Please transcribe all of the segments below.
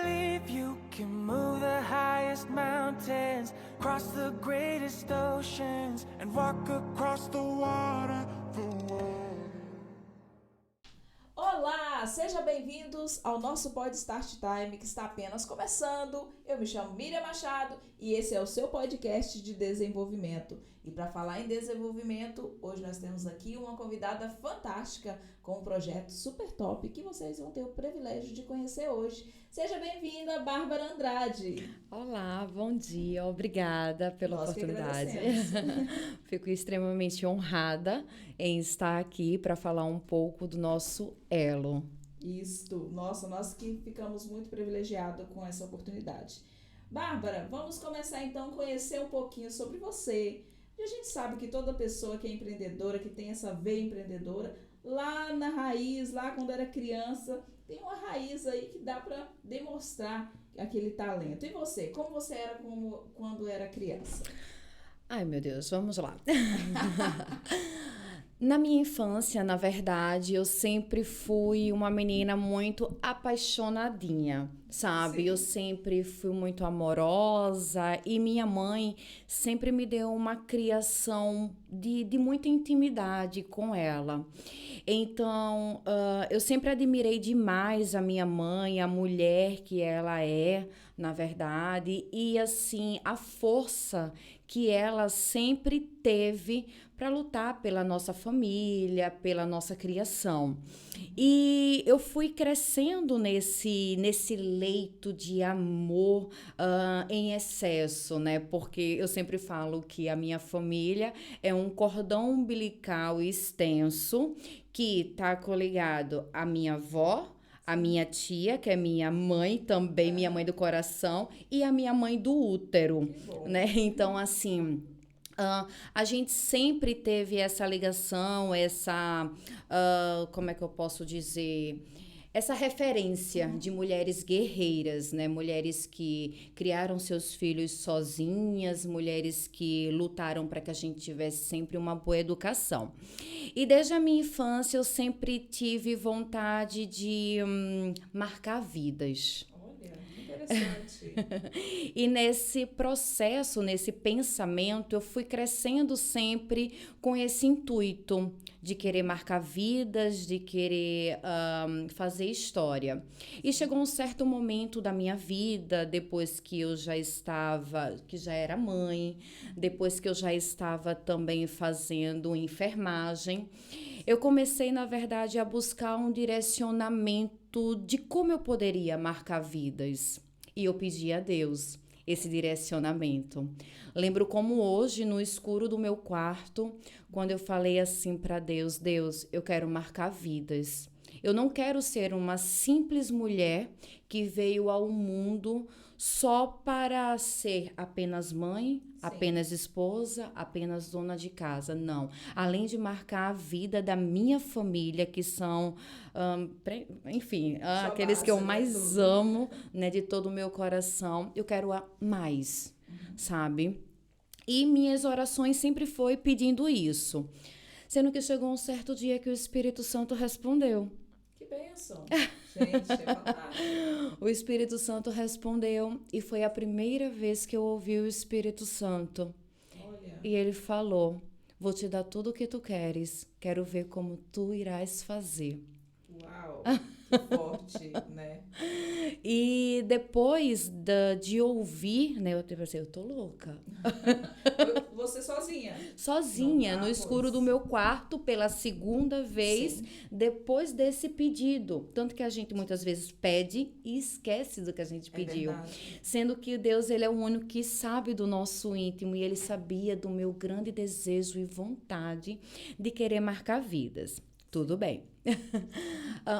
believe you can move the highest mountains, cross the greatest oceans, and walk across the water, the world. Olá, sejam bem-vindos ao nosso Pod Start Time, que está apenas começando. Eu me chamo Miriam Machado e esse é o seu podcast de desenvolvimento. E para falar em desenvolvimento, hoje nós temos aqui uma convidada fantástica com um projeto super top que vocês vão ter o privilégio de conhecer hoje. Seja bem-vinda, Bárbara Andrade. Olá, bom dia, obrigada pela Nós que oportunidade. agradecemos. Fico extremamente honrada em estar aqui para falar um pouco do nosso elo. Isto, nossa, nós que ficamos muito privilegiados com essa oportunidade. Bárbara, vamos começar então a conhecer um pouquinho sobre você. E a gente sabe que toda pessoa que é empreendedora, que tem essa veia empreendedora, lá na raiz, lá quando era criança, tem uma raiz aí que dá para demonstrar aquele talento. E você, como você era quando era criança? Ai, meu Deus, vamos lá. Na minha infância, na verdade, eu sempre fui uma menina muito apaixonadinha, sabe? Sim. Eu sempre fui muito amorosa e minha mãe sempre me deu uma criação de muita intimidade com ela. Então, eu sempre admirei demais a minha mãe, a mulher que ela é, na verdade, e assim, a força que ela sempre teve para lutar pela nossa família, pela nossa criação. E eu fui crescendo nesse leito de amor em excesso, né? Porque eu sempre falo que a minha família é um cordão umbilical extenso que tá coligado à minha avó, a minha tia, que é minha mãe também, minha mãe do coração, e a minha mãe do útero, Que bom. né? Então, assim, a gente sempre teve essa ligação, como é que eu posso dizer? Essa referência de mulheres guerreiras, né? Mulheres que criaram seus filhos sozinhas, mulheres que lutaram para que a gente tivesse sempre uma boa educação. E desde a minha infância eu sempre tive vontade de marcar vidas. Olha, interessante. E nesse processo, nesse pensamento, eu fui crescendo sempre com esse intuito de querer marcar vidas, de querer fazer história. E chegou um certo momento da minha vida, depois que eu que já era mãe, depois que eu já estava também fazendo enfermagem, eu comecei, na verdade, a buscar um direcionamento de como eu poderia marcar vidas. E eu pedi a Deus esse direcionamento. Lembro como hoje, no escuro do meu quarto, quando eu falei assim para Deus, Deus, eu quero marcar vidas. Eu não quero ser uma simples mulher que veio ao mundo só para ser apenas mãe, apenas esposa, apenas dona de casa. Não. Além de marcar a vida da minha família, que são, enfim, aqueles que eu mais amo, né, de todo o meu coração, eu quero mais, sabe? E minhas orações sempre foi pedindo isso. Sendo que chegou um certo dia que o Espírito Santo respondeu. Que bênção. Gente, é fantástico. O Espírito Santo respondeu e foi a primeira vez que eu ouvi o Espírito Santo. Olha. E ele falou, vou te dar tudo o que tu queres, quero ver como tu irás fazer. Uau, que forte, né? E depois de ouvir, né, eu pensei, eu tô louca. Você sozinha? Sozinha, Não, no escuro do meu quarto, pela segunda vez, Sim. depois desse pedido. Tanto que a gente muitas vezes pede e esquece do que a gente pediu. Verdade. Sendo que Deus, ele é o único que sabe do nosso íntimo e ele sabia do meu grande desejo e vontade de querer marcar vidas. Tudo bem.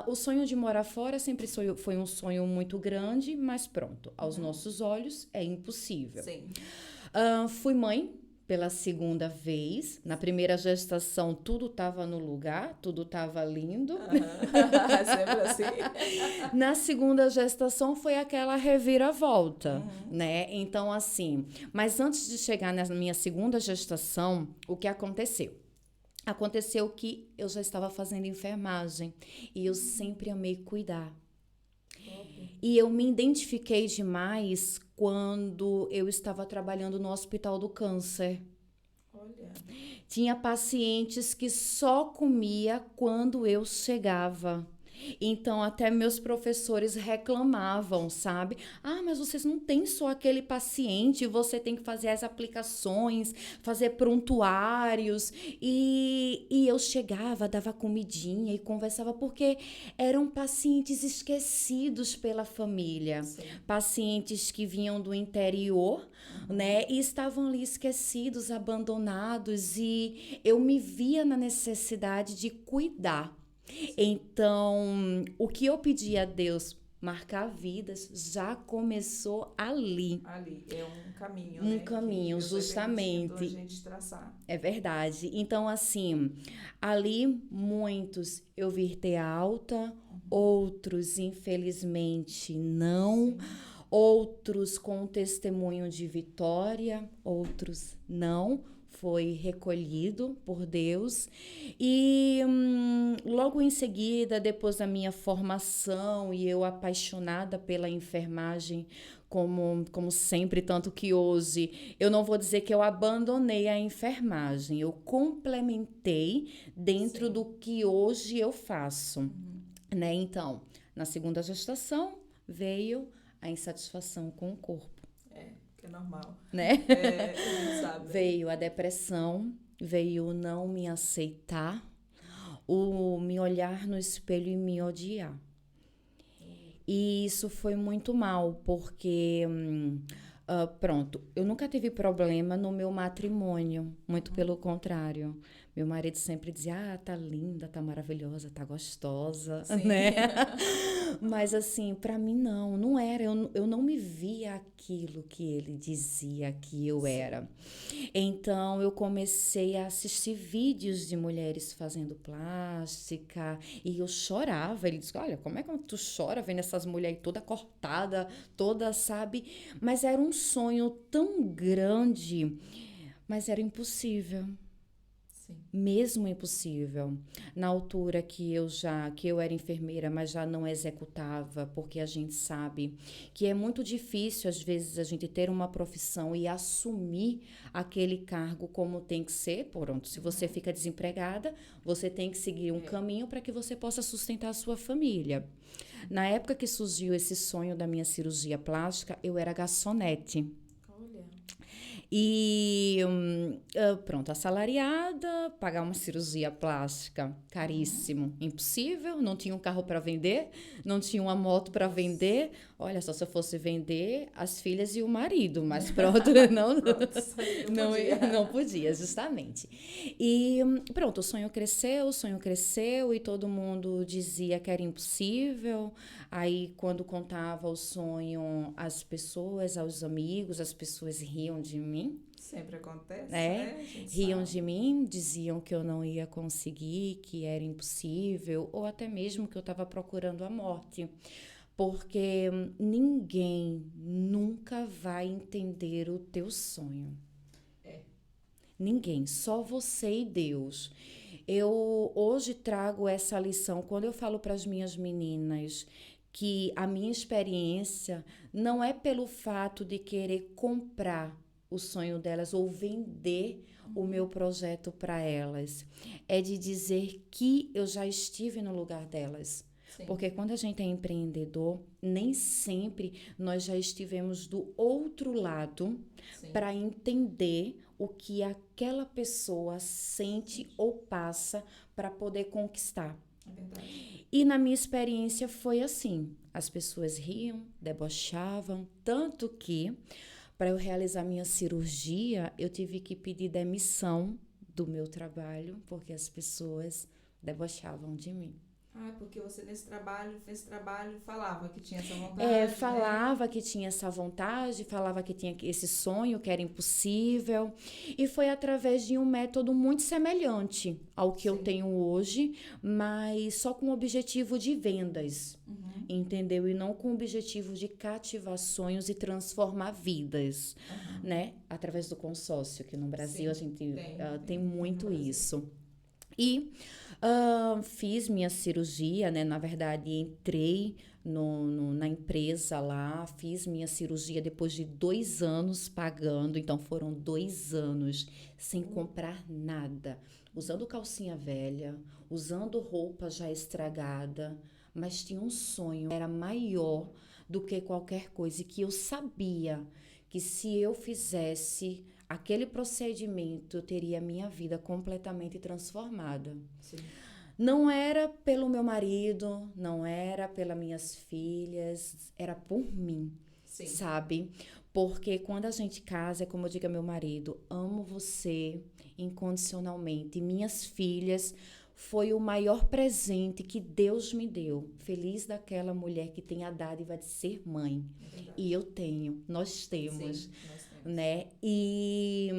O sonho de morar fora sempre foi um sonho muito grande, mas pronto, aos nossos olhos é impossível. Sim. Fui mãe pela segunda vez. Na primeira gestação, tudo estava no lugar, tudo estava lindo. Sempre assim. Na segunda gestação foi aquela reviravolta, né? Então, assim, mas antes de chegar na minha segunda gestação, o que aconteceu? Aconteceu que eu já estava fazendo enfermagem e eu sempre amei cuidar. E eu me identifiquei demais quando eu estava trabalhando no Hospital do Câncer. Olha, Tinha pacientes que só comia quando eu chegava. Então, até meus professores reclamavam, sabe? Ah, mas vocês não têm só aquele paciente, você tem que fazer as aplicações, fazer prontuários. E eu chegava, dava comidinha e conversava, porque eram pacientes esquecidos pela família. sim. Pacientes que vinham do interior, né? E estavam ali esquecidos, abandonados. E eu me via na necessidade de cuidar. Então, o que eu pedi a Deus, marcar vidas, já começou ali. Ali, é um caminho, Um né? caminho, que Deus vai permitindo a justamente. gente traçar. É verdade. Então, assim, ali muitos eu vi ter alta, outros, infelizmente, não. Sim. Outros com testemunho de vitória, outros não. Foi recolhido por Deus. E logo em seguida, depois da minha formação e eu apaixonada pela enfermagem, como sempre, tanto que hoje eu não vou dizer que eu abandonei a enfermagem, eu complementei dentro Sim. do que hoje eu faço, né? Então, na segunda gestação veio a insatisfação com o corpo, Que é normal. né? A gente sabe. Veio a depressão, veio o não me aceitar, o me olhar no espelho e me odiar. E isso foi muito mal, porque, pronto, eu nunca tive problema no meu matrimônio, muito pelo contrário. Meu marido sempre dizia, tá linda, tá maravilhosa, tá gostosa, Sim. né? Mas assim, pra mim não era, eu não me via aquilo que ele dizia que eu era. Então, eu comecei a assistir vídeos de mulheres fazendo plástica e eu chorava. Ele disse, olha, como é que tu chora vendo essas mulheres toda cortada, toda, sabe? Mas era um sonho tão grande, mas era impossível. Sim. Mesmo impossível. Na altura que eu era enfermeira, mas já não executava, porque a gente sabe que é muito difícil às vezes a gente ter uma profissão e assumir aquele cargo como tem que ser. Pronto, se você fica desempregada, você tem que seguir um caminho para que você possa sustentar a sua família. Na época que surgiu esse sonho da minha cirurgia plástica, eu era garçonete. Olha. E pronto, assalariada, pagar uma cirurgia plástica, caríssimo, impossível, não tinha um carro para vender, não tinha uma moto para vender. Olha, só se eu fosse vender as filhas e o marido, mas pronto, não, Pronto, isso aí não podia. não podia, justamente. E pronto, o sonho cresceu e todo mundo dizia que era impossível. Aí, quando contava o sonho às pessoas, aos amigos, as pessoas riam de mim. Sempre acontece, né? né? A gente Riam sabe. de mim, diziam que eu não ia conseguir, que era impossível, ou até mesmo que eu estava procurando a morte. Porque ninguém nunca vai entender o teu sonho. Ninguém, só você e Deus. Eu hoje trago essa lição quando eu falo para as minhas meninas que a minha experiência não é pelo fato de querer comprar o sonho delas ou vender o meu projeto para elas. É de dizer que eu já estive no lugar delas. Sim. Porque quando a gente é empreendedor, nem sempre nós já estivemos do outro lado Sim. para entender o que aquela pessoa sente ou passa para poder conquistar. É verdade. E na minha experiência foi assim. As pessoas riam, debochavam, tanto que para eu realizar minha cirurgia, eu tive que pedir demissão do meu trabalho, porque as pessoas debochavam de mim. Ah, porque você nesse trabalho falava que tinha essa vontade, né? Falava que tinha essa vontade, falava que tinha esse sonho, que era impossível. E foi através de um método muito semelhante ao que eu Sim. tenho hoje, mas só com o objetivo de vendas, entendeu? E não com o objetivo de cativar sonhos e transformar vidas, né? Através do consórcio, que no Brasil a gente tem muito no Brasil. isso. E fiz minha cirurgia, né? Na verdade, entrei na empresa lá, fiz minha cirurgia depois de 2 anos pagando, então foram 2 anos sem comprar nada, usando calcinha velha, usando roupa já estragada, mas tinha um sonho, era maior do que qualquer coisa, e que eu sabia que se eu fizesse aquele procedimento, eu teria a minha vida completamente transformada. Sim. Não era pelo meu marido, não era pelas minhas filhas, era por mim, Sim. sabe? Porque quando a gente casa, é como eu digo ao meu marido, amo você incondicionalmente. Minhas filhas foi o maior presente que Deus me deu. Feliz daquela mulher que tem a dádiva de ser mãe. É verdade. E eu tenho, nós temos, Sim, nós temos. né? E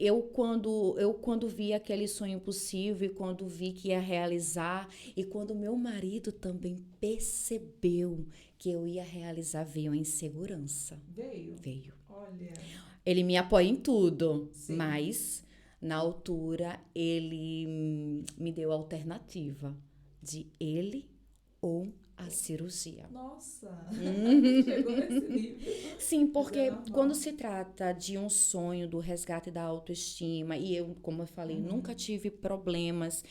eu quando vi aquele sonho possível, e quando vi que ia realizar, e quando meu marido também percebeu que eu ia realizar, veio a insegurança. Veio. Olha. Ele me apoia em tudo, Sim. mas na altura ele me deu a alternativa de ele ou a cirurgia. Nossa, chegou nesse nível. Sim, porque Mas é normal. quando se trata de um sonho do resgate da autoestima, e eu, como eu falei, nunca tive problemas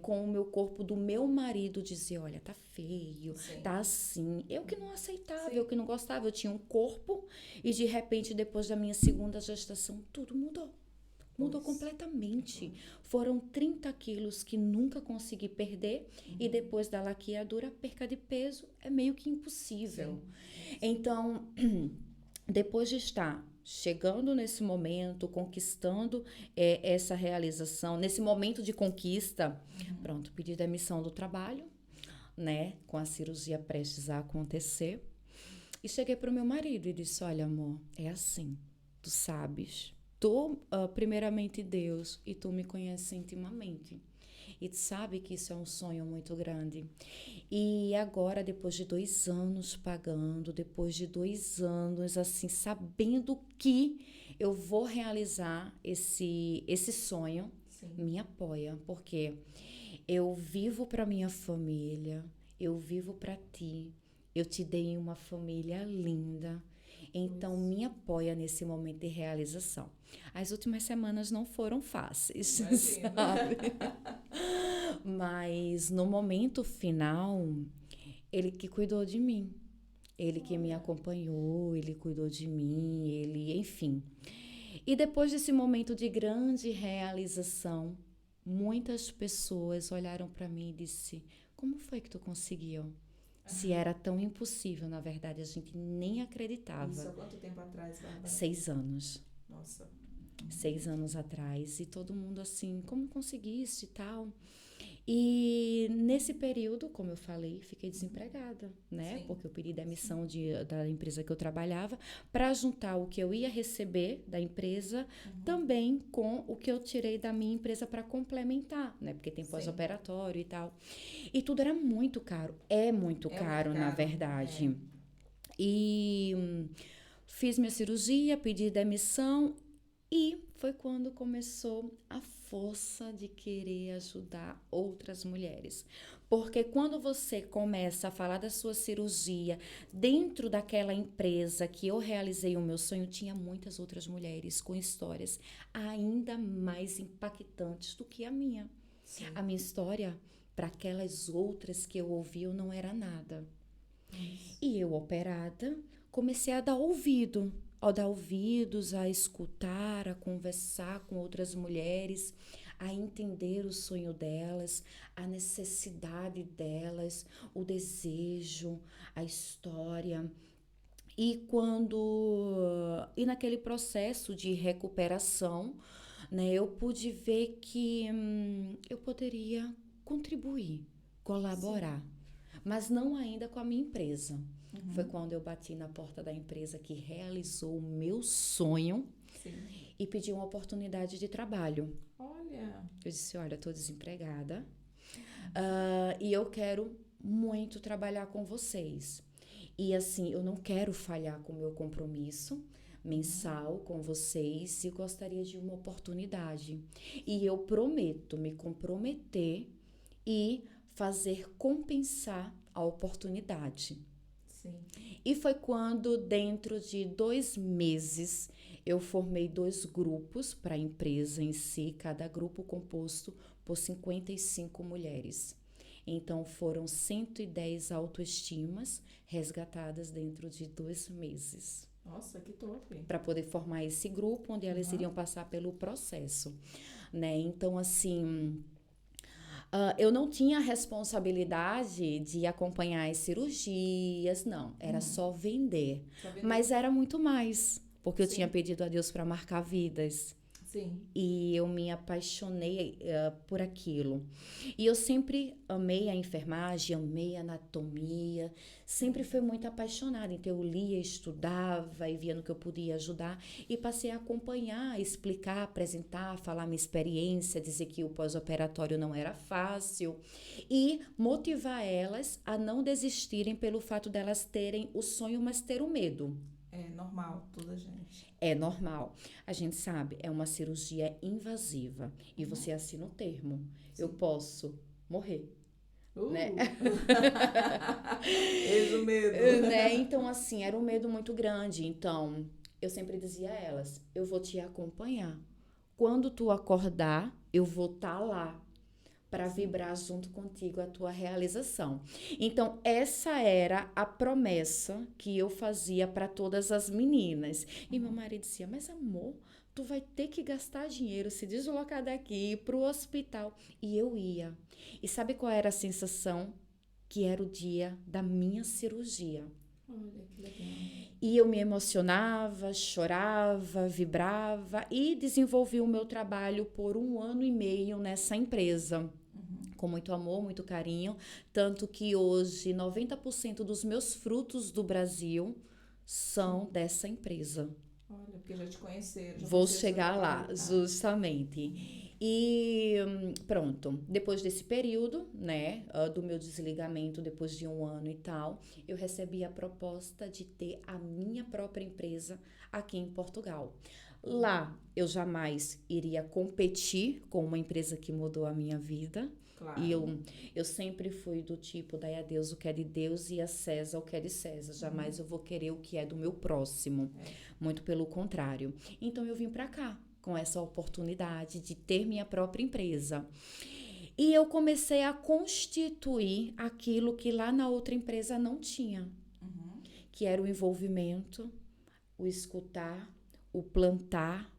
com o meu corpo do meu marido dizer, olha, tá feio, Sim. tá assim. Eu que não aceitava, Sim. eu que não gostava, eu tinha um corpo e de repente, depois da minha segunda gestação, tudo mudou. Mudou Pois. completamente. Foram 30 quilos que nunca consegui perder e depois da laqueadura, a perca de peso é meio que impossível. Então, depois de estar chegando nesse momento, conquistando essa realização, nesse momento de conquista, pronto, pedi demissão do trabalho, né, com a cirurgia prestes a acontecer. E cheguei para o meu marido e disse, olha, amor, é assim, tu sabes, tu, primeiramente Deus, e tu me conheces intimamente. E tu sabe que isso é um sonho muito grande. E agora, depois de 2 anos pagando, depois de 2 anos, assim, sabendo que eu vou realizar esse sonho, Sim. me apoia, porque eu vivo para minha família, eu vivo para ti, eu te dei uma família linda, então me apoia nesse momento de realização. As últimas semanas não foram fáceis, Imagino. sabe? Mas no momento final, ele que cuidou de mim. Ele que me acompanhou, ele cuidou de mim, ele, enfim. E depois desse momento de grande realização, muitas pessoas olharam para mim e disse: como foi que tu conseguiu? Se era tão impossível, na verdade, a gente nem acreditava. Isso há quanto tempo atrás, Bárbara? 6 anos. Nossa. 6 anos atrás. E todo mundo assim, como conseguiste e tal? E nesse período, como eu falei, fiquei desempregada, né? Sim. Porque eu pedi demissão da empresa que eu trabalhava para juntar o que eu ia receber da empresa também com o que eu tirei da minha empresa para complementar, né? Porque tem Sim. pós-operatório e tal. E tudo era muito caro. É muito caro, na caro, verdade. E fiz minha cirurgia, pedi demissão e foi quando começou a força de querer ajudar outras mulheres. Porque quando você começa a falar da sua cirurgia dentro daquela empresa que eu realizei o meu sonho, tinha muitas outras mulheres com histórias ainda mais impactantes do que a minha. Sim. A minha história, para aquelas outras que eu ouvi, eu não era nada. E eu, operada, comecei a dar ouvidos, a escutar, a conversar com outras mulheres, a entender o sonho delas, a necessidade delas, o desejo, a história. E naquele processo de recuperação, né, eu pude ver que eu poderia contribuir, colaborar, mas não ainda com a minha empresa. Foi quando eu bati na porta da empresa que realizou o meu sonho. Sim. E pedi uma oportunidade de trabalho. Olha. Eu disse, olha, estou desempregada e eu quero muito trabalhar com vocês. E assim, eu não quero falhar com o meu compromisso mensal com vocês e gostaria de uma oportunidade. E eu prometo me comprometer e fazer compensar a oportunidade. Sim. E foi quando, dentro de 2 meses, eu formei 2 grupos para a empresa em si, cada grupo composto por 55 mulheres. Então, foram 110 autoestimas resgatadas dentro de 2 meses, Nossa, que top. para poder formar esse grupo, onde elas iriam passar pelo processo, né? Então, assim, eu não tinha a responsabilidade de acompanhar as cirurgias, não. Era só vender. Só vender. Mas era muito mais, porque eu Sim. tinha pedido a Deus para marcar vidas. Sim. E eu me apaixonei por aquilo. E eu sempre amei a enfermagem, amei a anatomia, sempre fui muito apaixonada. Então eu lia, estudava e via no que eu podia ajudar. E passei a acompanhar, explicar, apresentar, falar minha experiência, dizer que o pós-operatório não era fácil. E motivar elas a não desistirem pelo fato delas terem o sonho, mas ter o medo. É normal, toda gente. É normal. A gente sabe, é uma cirurgia invasiva. E você assina o termo. Eu posso morrer, né? Eis o medo. Né? Então, assim, era um medo muito grande. Então, eu sempre dizia a elas, eu vou te acompanhar. Quando tu acordar, eu vou estar lá para vibrar junto contigo a tua realização. Então, essa era a promessa que eu fazia para todas as meninas. E meu marido dizia, mas amor, tu vai ter que gastar dinheiro, se deslocar daqui, ir pro hospital. E eu ia. E sabe qual era a sensação? Que era o dia da minha cirurgia. Olha que legal. E eu me emocionava, chorava, vibrava e desenvolvi o meu trabalho por 1 ano e meio nessa empresa. Com muito amor, muito carinho. Tanto que hoje 90% dos meus frutos do Brasil são dessa empresa. Olha, porque já te conheceram. Já Vou conheceram chegar seu lá, trabalho, tá? justamente. E pronto, depois desse período, né, do meu desligamento, depois de 1 ano e tal, eu recebi a proposta de ter a minha própria empresa aqui em Portugal. Lá, eu jamais iria competir com uma empresa que mudou a minha vida. Claro. E eu sempre fui do tipo, dai a Deus o que é de Deus e a César o que é de César. Jamais eu vou querer o que é do meu próximo. Muito pelo contrário. Então, eu vim pra cá com essa oportunidade de ter minha própria empresa. E eu comecei a constituir aquilo que lá na outra empresa não tinha. Que era o envolvimento, o escutar, o plantar,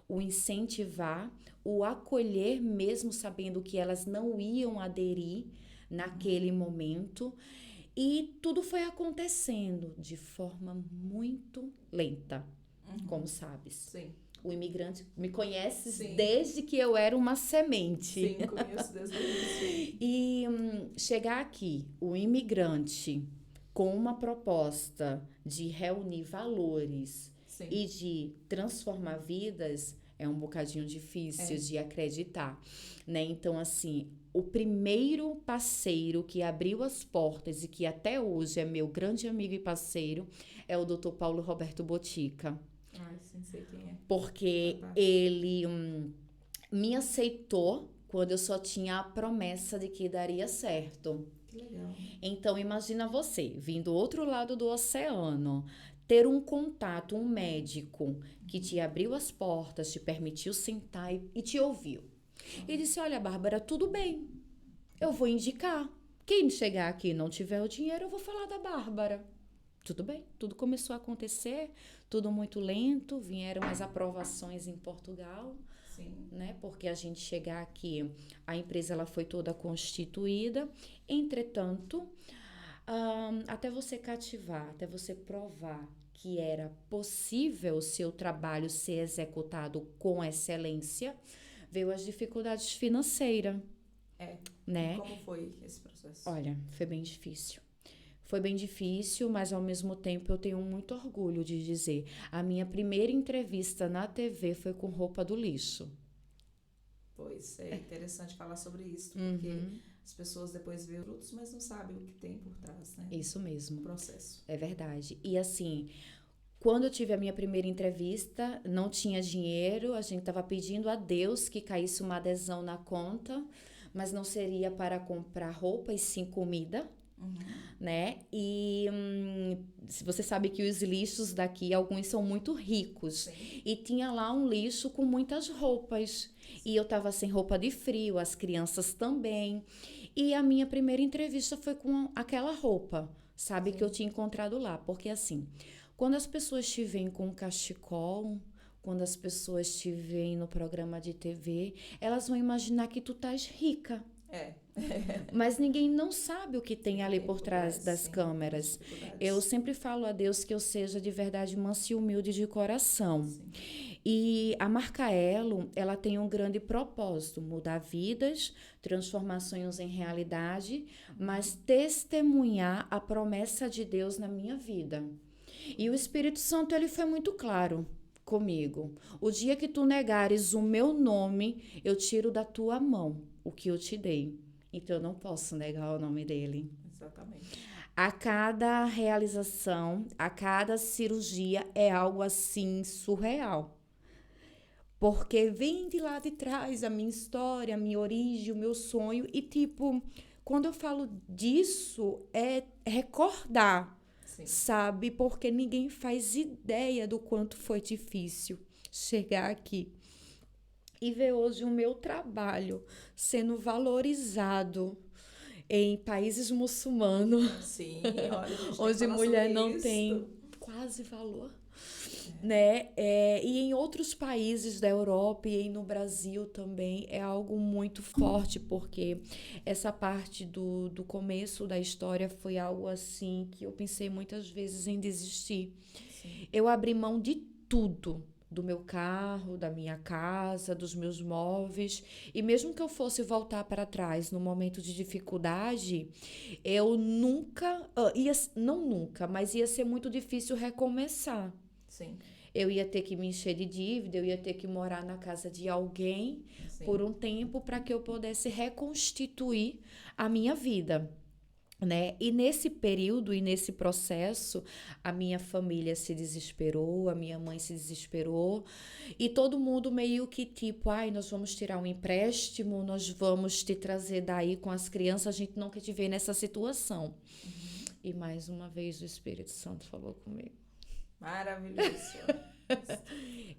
o incentivar, o acolher, mesmo sabendo que elas não iam aderir naquele momento. E tudo foi acontecendo de forma muito lenta, como sabes. Sim. O imigrante me conhece Sim. desde que eu era uma semente. Sim, conheço desde o início. E chegar aqui, o imigrante, com uma proposta de reunir valores Sim. e de transformar vidas, é um bocadinho difícil de acreditar, né? Então, assim, o primeiro parceiro que abriu as portas e que até hoje é meu grande amigo e parceiro é o Dr. Paulo Roberto Botica. Ai, sim, sei quem é. Porque Fantástico. ele me aceitou quando eu só tinha a promessa de que daria certo. Que legal. Então, imagina você, vindo do outro lado do oceano, ter um contato, um médico que te abriu as portas, te permitiu sentar e te ouviu. E disse, olha, Bárbara, tudo bem, eu vou indicar. Quem chegar aqui e não tiver o dinheiro, eu vou falar da Bárbara. Tudo bem, tudo começou a acontecer, tudo muito lento, vieram as aprovações em Portugal. Sim. Né? Porque a gente chegar aqui, a empresa ela foi toda constituída. Entretanto, até você cativar, até você provar que era possível o seu trabalho ser executado com excelência, veio as dificuldades financeiras, né? E como foi esse processo? Olha, foi bem difícil. Foi bem difícil, mas ao mesmo tempo eu tenho muito orgulho de dizer. A minha primeira entrevista na TV foi com roupa do lixo. Pois é interessante falar sobre isso, porque as pessoas depois veem frutos, mas não sabem o que tem por trás, né? Isso mesmo. O processo. É verdade. E assim, quando eu tive a minha primeira entrevista, não tinha dinheiro, a gente estava pedindo a Deus que caísse uma adesão na conta, mas não seria para comprar roupa e sim comida, né? E se você sabe que os lixos daqui, alguns são muito ricos. Sim. E tinha lá um lixo com muitas roupas. E eu tava sem roupa de frio, as crianças também. E a minha primeira entrevista foi com aquela roupa, sabe? Que eu tinha encontrado lá. Porque assim, quando as pessoas te veem com um cachecol, quando as pessoas te veem no programa de TV, elas vão imaginar que tu estás rica. É. Mas ninguém não sabe o que tem ali por trás das sim, câmeras. dificuldades. Eu sempre falo a Deus que eu seja de verdade mansa e humilde de coração. Sim. E a marca Elo, ela tem um grande propósito, mudar vidas, transformar sonhos em realidade, mas testemunhar a promessa de Deus na minha vida. E o Espírito Santo, ele foi muito claro comigo. O dia que tu negares o meu nome, eu tiro da tua mão o que eu te dei. Então, eu não posso negar o nome dele. Exatamente. A cada realização, a cada cirurgia é algo assim surreal. Porque vem de lá de trás a minha história, a minha origem, o meu sonho. E, tipo, quando eu falo disso, é recordar, Sim. sabe? Porque ninguém faz ideia do quanto foi difícil chegar aqui. E ver hoje o meu trabalho sendo valorizado em países muçulmanos, Sim, olha, a gente tem que onde falar mulher sobre não isso. tem quase valor, né? E em outros países da Europa e no Brasil também é algo muito forte, porque essa parte do começo da história foi algo assim que eu pensei muitas vezes em desistir. Sim. Eu abri mão de tudo, do meu carro, da minha casa, dos meus móveis. E mesmo que eu fosse voltar para trás no momento de dificuldade, eu nunca, não nunca, mas ia ser muito difícil recomeçar. Sim. Eu ia ter que me encher de dívida, eu ia ter que morar na casa de alguém Sim. por um tempo para que eu pudesse reconstituir a minha vida. Né? E nesse período e nesse processo, a minha família se desesperou, a minha mãe se desesperou, e todo mundo meio que tipo, ai, nós vamos tirar um empréstimo, nós vamos te trazer daí com as crianças, a gente não quer te ver nessa situação. E mais uma vez o Espírito Santo falou comigo. Maravilhoso.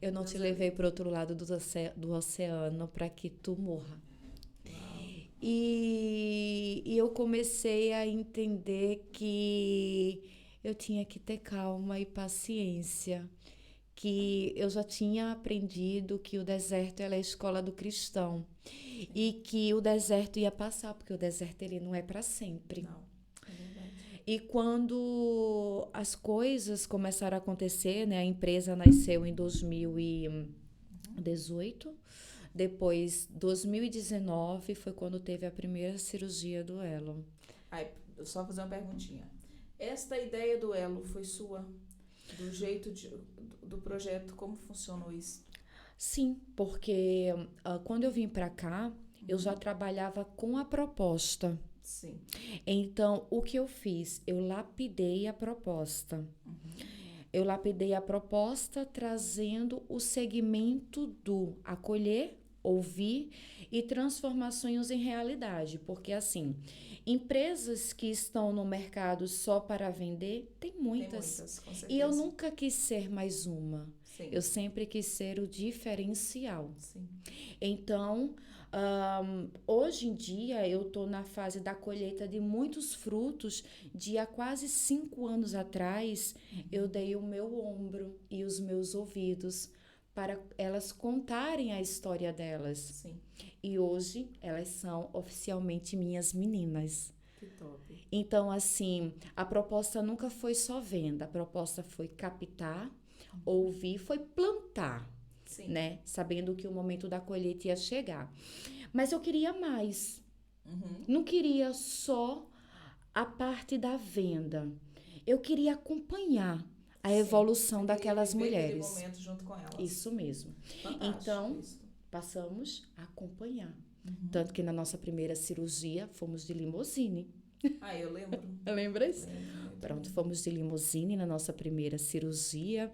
Eu não te levei para o outro lado do oceano para que tu morra. E eu comecei a entender que eu tinha que ter calma e paciência, que eu já tinha aprendido que o deserto é a escola do cristão e que o deserto ia passar, porque o deserto ele não é para sempre. Não, é verdade. E quando as coisas começaram a acontecer, né, a empresa nasceu em 2018. Depois, 2019, foi quando teve a primeira cirurgia do Elo. Aí, só fazer uma perguntinha. Esta ideia do Elo foi sua? Do jeito do projeto, como funcionou isso? Sim, porque quando eu vim para cá, eu já trabalhava com a proposta. Sim. Então, o que eu fiz? Eu lapidei a proposta. Eu lapidei a proposta trazendo o segmento do acolher, ouvir e transformar sonhos em realidade. Porque, assim, empresas que estão no mercado só para vender, tem muitas. Tem muitas, com certeza. E eu nunca quis ser mais uma. Sim. Eu sempre quis ser o diferencial. Sim. Então, hoje em dia, eu estou na fase da colheita de muitos frutos. De há quase 5 anos atrás, eu dei o meu ombro e os meus ouvidos para elas contarem a história delas. Sim. E hoje, elas são oficialmente minhas meninas. Que top. Então, assim, a proposta nunca foi só venda. A proposta foi captar, ouvir, foi plantar. Sim. Né? Sabendo que o momento da colheita ia chegar. Mas eu queria mais. Não queria só a parte da venda. Eu queria acompanhar a evolução daquelas mulheres. Aquele momento junto com elas. Isso mesmo. Fantástico. Então, isso. passamos a acompanhar. Tanto que na nossa primeira cirurgia, fomos de limusine. Ah, eu lembro. Lembras? Lembro. Pronto, fomos de limusine na nossa primeira cirurgia.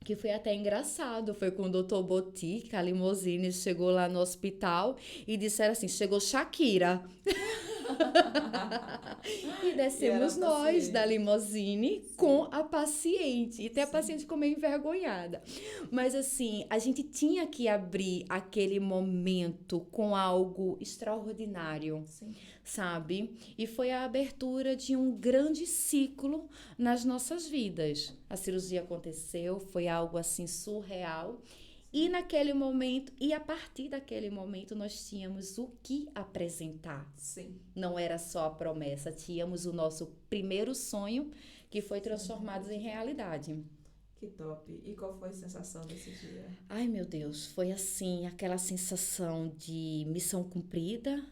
que foi até engraçado. Foi com o Dr. Botica, a limousine chegou lá no hospital e disseram assim, chegou Shakira. E descemos E era a nós paciente. da limousine com a paciente. E até a paciente ficou meio envergonhada. Mas assim, a gente tinha que abrir aquele momento com algo extraordinário, Sim. sabe? E foi a abertura de um grande ciclo nas nossas vidas. A cirurgia aconteceu, foi algo assim surreal. E naquele momento, e a partir daquele momento, nós tínhamos o que apresentar. Sim. Não era só a promessa, tínhamos o nosso primeiro sonho que foi transformado em realidade. Que top. E qual foi a sensação desse dia? Ai, meu Deus, foi assim, aquela sensação de missão cumprida,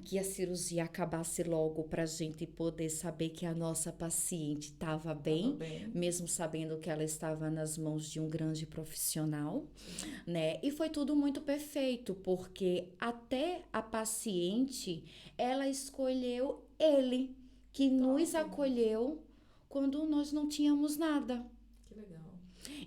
que a cirurgia acabasse logo para a gente poder saber que a nossa paciente estava bem, bem. mesmo sabendo que ela estava nas mãos de um grande profissional, né? E foi tudo muito perfeito, porque até a paciente, ela escolheu ele, que nos acolheu quando nós não tínhamos nada. Que legal.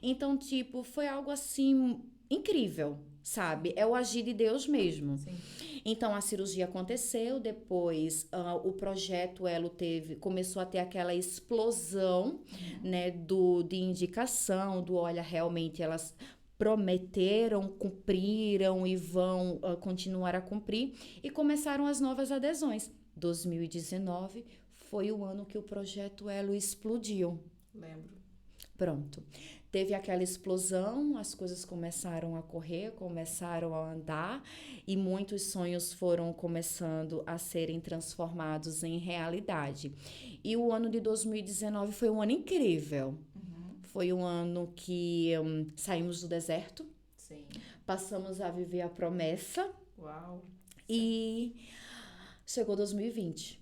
Então, tipo, foi algo assim incrível, sabe? É o agir de Deus mesmo. Sim. Então, a cirurgia aconteceu, depois o projeto Elo começou a ter aquela explosão, né, de indicação, olha, realmente elas prometeram, cumpriram e vão continuar a cumprir, e começaram as novas adesões. 2019 foi o ano que o projeto Elo explodiu. Lembro. Pronto. Teve aquela explosão, as coisas começaram a correr, começaram a andar e muitos sonhos foram começando a serem transformados em realidade. E o ano de 2019 foi um ano incrível. Foi um ano que saímos do deserto, Sim. passamos a viver a promessa Uau. e chegou 2020,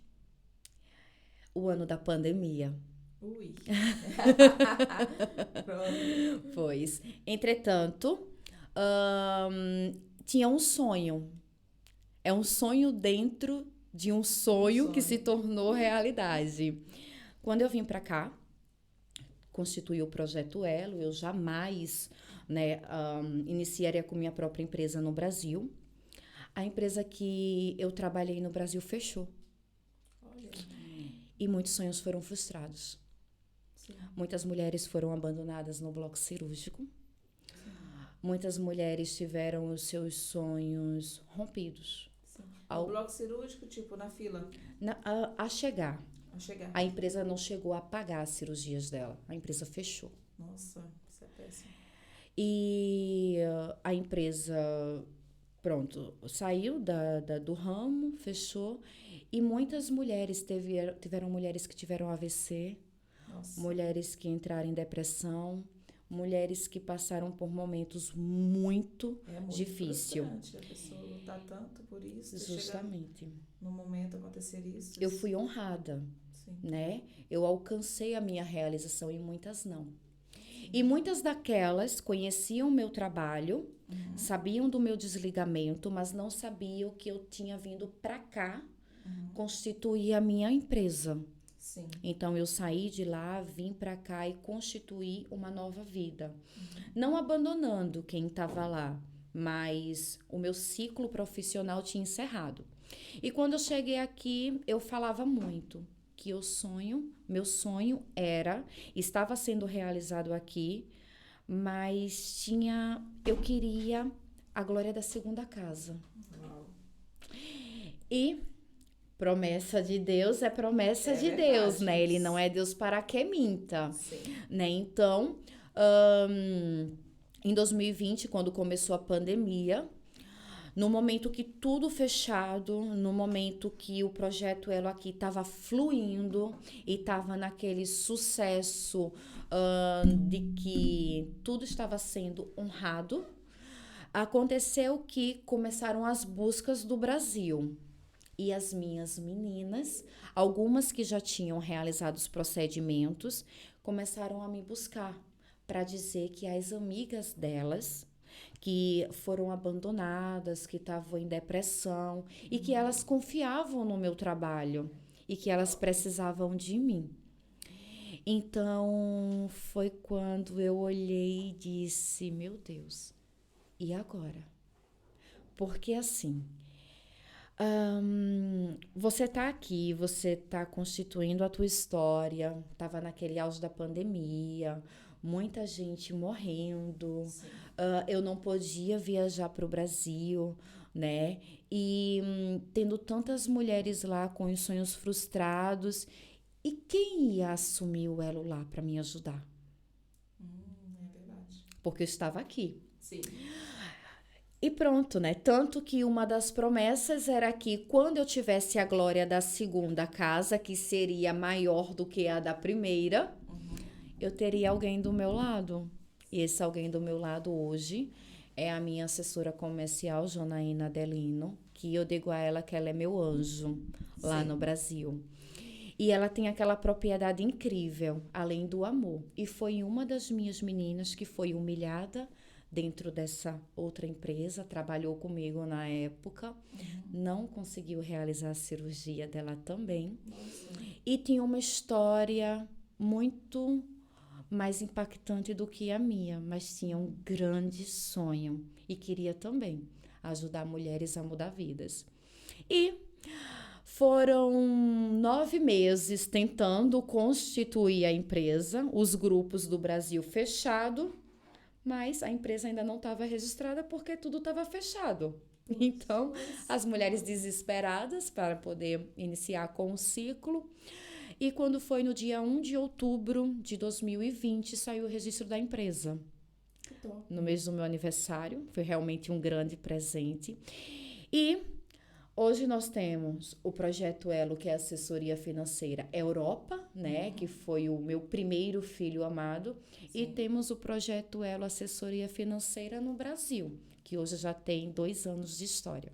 o ano da pandemia. Ui. Pois. Entretanto, tinha um sonho. É um sonho dentro de um sonho que se tornou realidade. Quando eu vim para cá, constituí o Projeto Elo, eu jamais, né, iniciaria com minha própria empresa no Brasil. A empresa que eu trabalhei no Brasil fechou. Olha. E muitos sonhos foram frustrados. Sim. Muitas mulheres foram abandonadas no bloco cirúrgico. Muitas mulheres tiveram os seus sonhos rompidos. Sim. Ao- O bloco cirúrgico, tipo, na fila, A chegar. a chegar. A empresa não chegou a pagar as cirurgias dela. A empresa fechou. Nossa, isso é péssimo. E a empresa, pronto, saiu do ramo, fechou. E muitas mulheres tiveram mulheres que tiveram AVC, Nossa. mulheres que entraram em depressão, mulheres que passaram por momentos muito É muito difícil. frustrante a pessoa lutar tanto por isso. e chegar Justamente. no momento acontecer isso. Eu fui honrada, Sim. né? Eu alcancei a minha realização e muitas não. E muitas daquelas conheciam o meu trabalho, sabiam do meu desligamento, mas não sabiam que eu tinha vindo para cá constituir a minha empresa. Sim. Então, eu saí de lá, vim para cá e constituí uma nova vida. Não abandonando quem estava lá, mas o meu ciclo profissional tinha encerrado. E quando eu cheguei aqui, eu falava muito que meu sonho estava sendo realizado aqui, mas eu queria a glória da segunda casa. Uau. E promessa de Deus é promessa de verdade, Deus, né? Ele isso. não é Deus para que minta, Sim. né? Então, em 2020, quando começou a pandemia, no momento que tudo fechado, no momento que o Projeto Elo aqui estava fluindo e estava naquele sucesso de que tudo estava sendo honrado, aconteceu que começaram as buscas do Brasil. E as minhas meninas, algumas que já tinham realizado os procedimentos, começaram a me buscar para dizer que as amigas delas, que foram abandonadas, que estavam em depressão e que elas confiavam no meu trabalho e que elas precisavam de mim. Então, foi quando eu olhei e disse, meu Deus, e agora? Porque assim, você tá aqui, você tá constituindo a tua história, tava naquele auge da pandemia, muita gente morrendo, Sim. eu não podia viajar para o Brasil, né? E tendo tantas mulheres lá com os sonhos frustrados, e quem ia assumir o elo lá para me ajudar? É verdade. Porque eu estava aqui. Sim. E pronto, né? Tanto que uma das promessas era que quando eu tivesse a glória da segunda casa, que seria maior do que a da primeira, eu teria alguém do meu lado. E esse alguém do meu lado hoje é a minha assessora comercial, Janaína Adelino, que eu digo a ela que ela é meu anjo lá Sim. no Brasil. E ela tem aquela propriedade incrível, além do amor. E foi uma das minhas meninas que foi humilhada dentro dessa outra empresa, trabalhou comigo na época, não conseguiu realizar a cirurgia dela também. Nossa. E tinha uma história muito mais impactante do que a minha, mas tinha um grande sonho e queria também ajudar mulheres a mudar vidas. E foram 9 meses tentando constituir a empresa, os grupos do Brasil fechado, mas a empresa ainda não estava registrada porque tudo estava fechado. Então, as mulheres desesperadas para poder iniciar com o ciclo. E quando foi no dia 1 de outubro de 2020, saiu o registro da empresa. Que top. No mês do meu aniversário, foi realmente um grande presente. E hoje nós temos o Projeto Elo, que é a assessoria financeira Europa, né? Que foi o meu primeiro filho amado. E temos o Projeto Elo, assessoria financeira no Brasil, que hoje já tem 2 anos de história.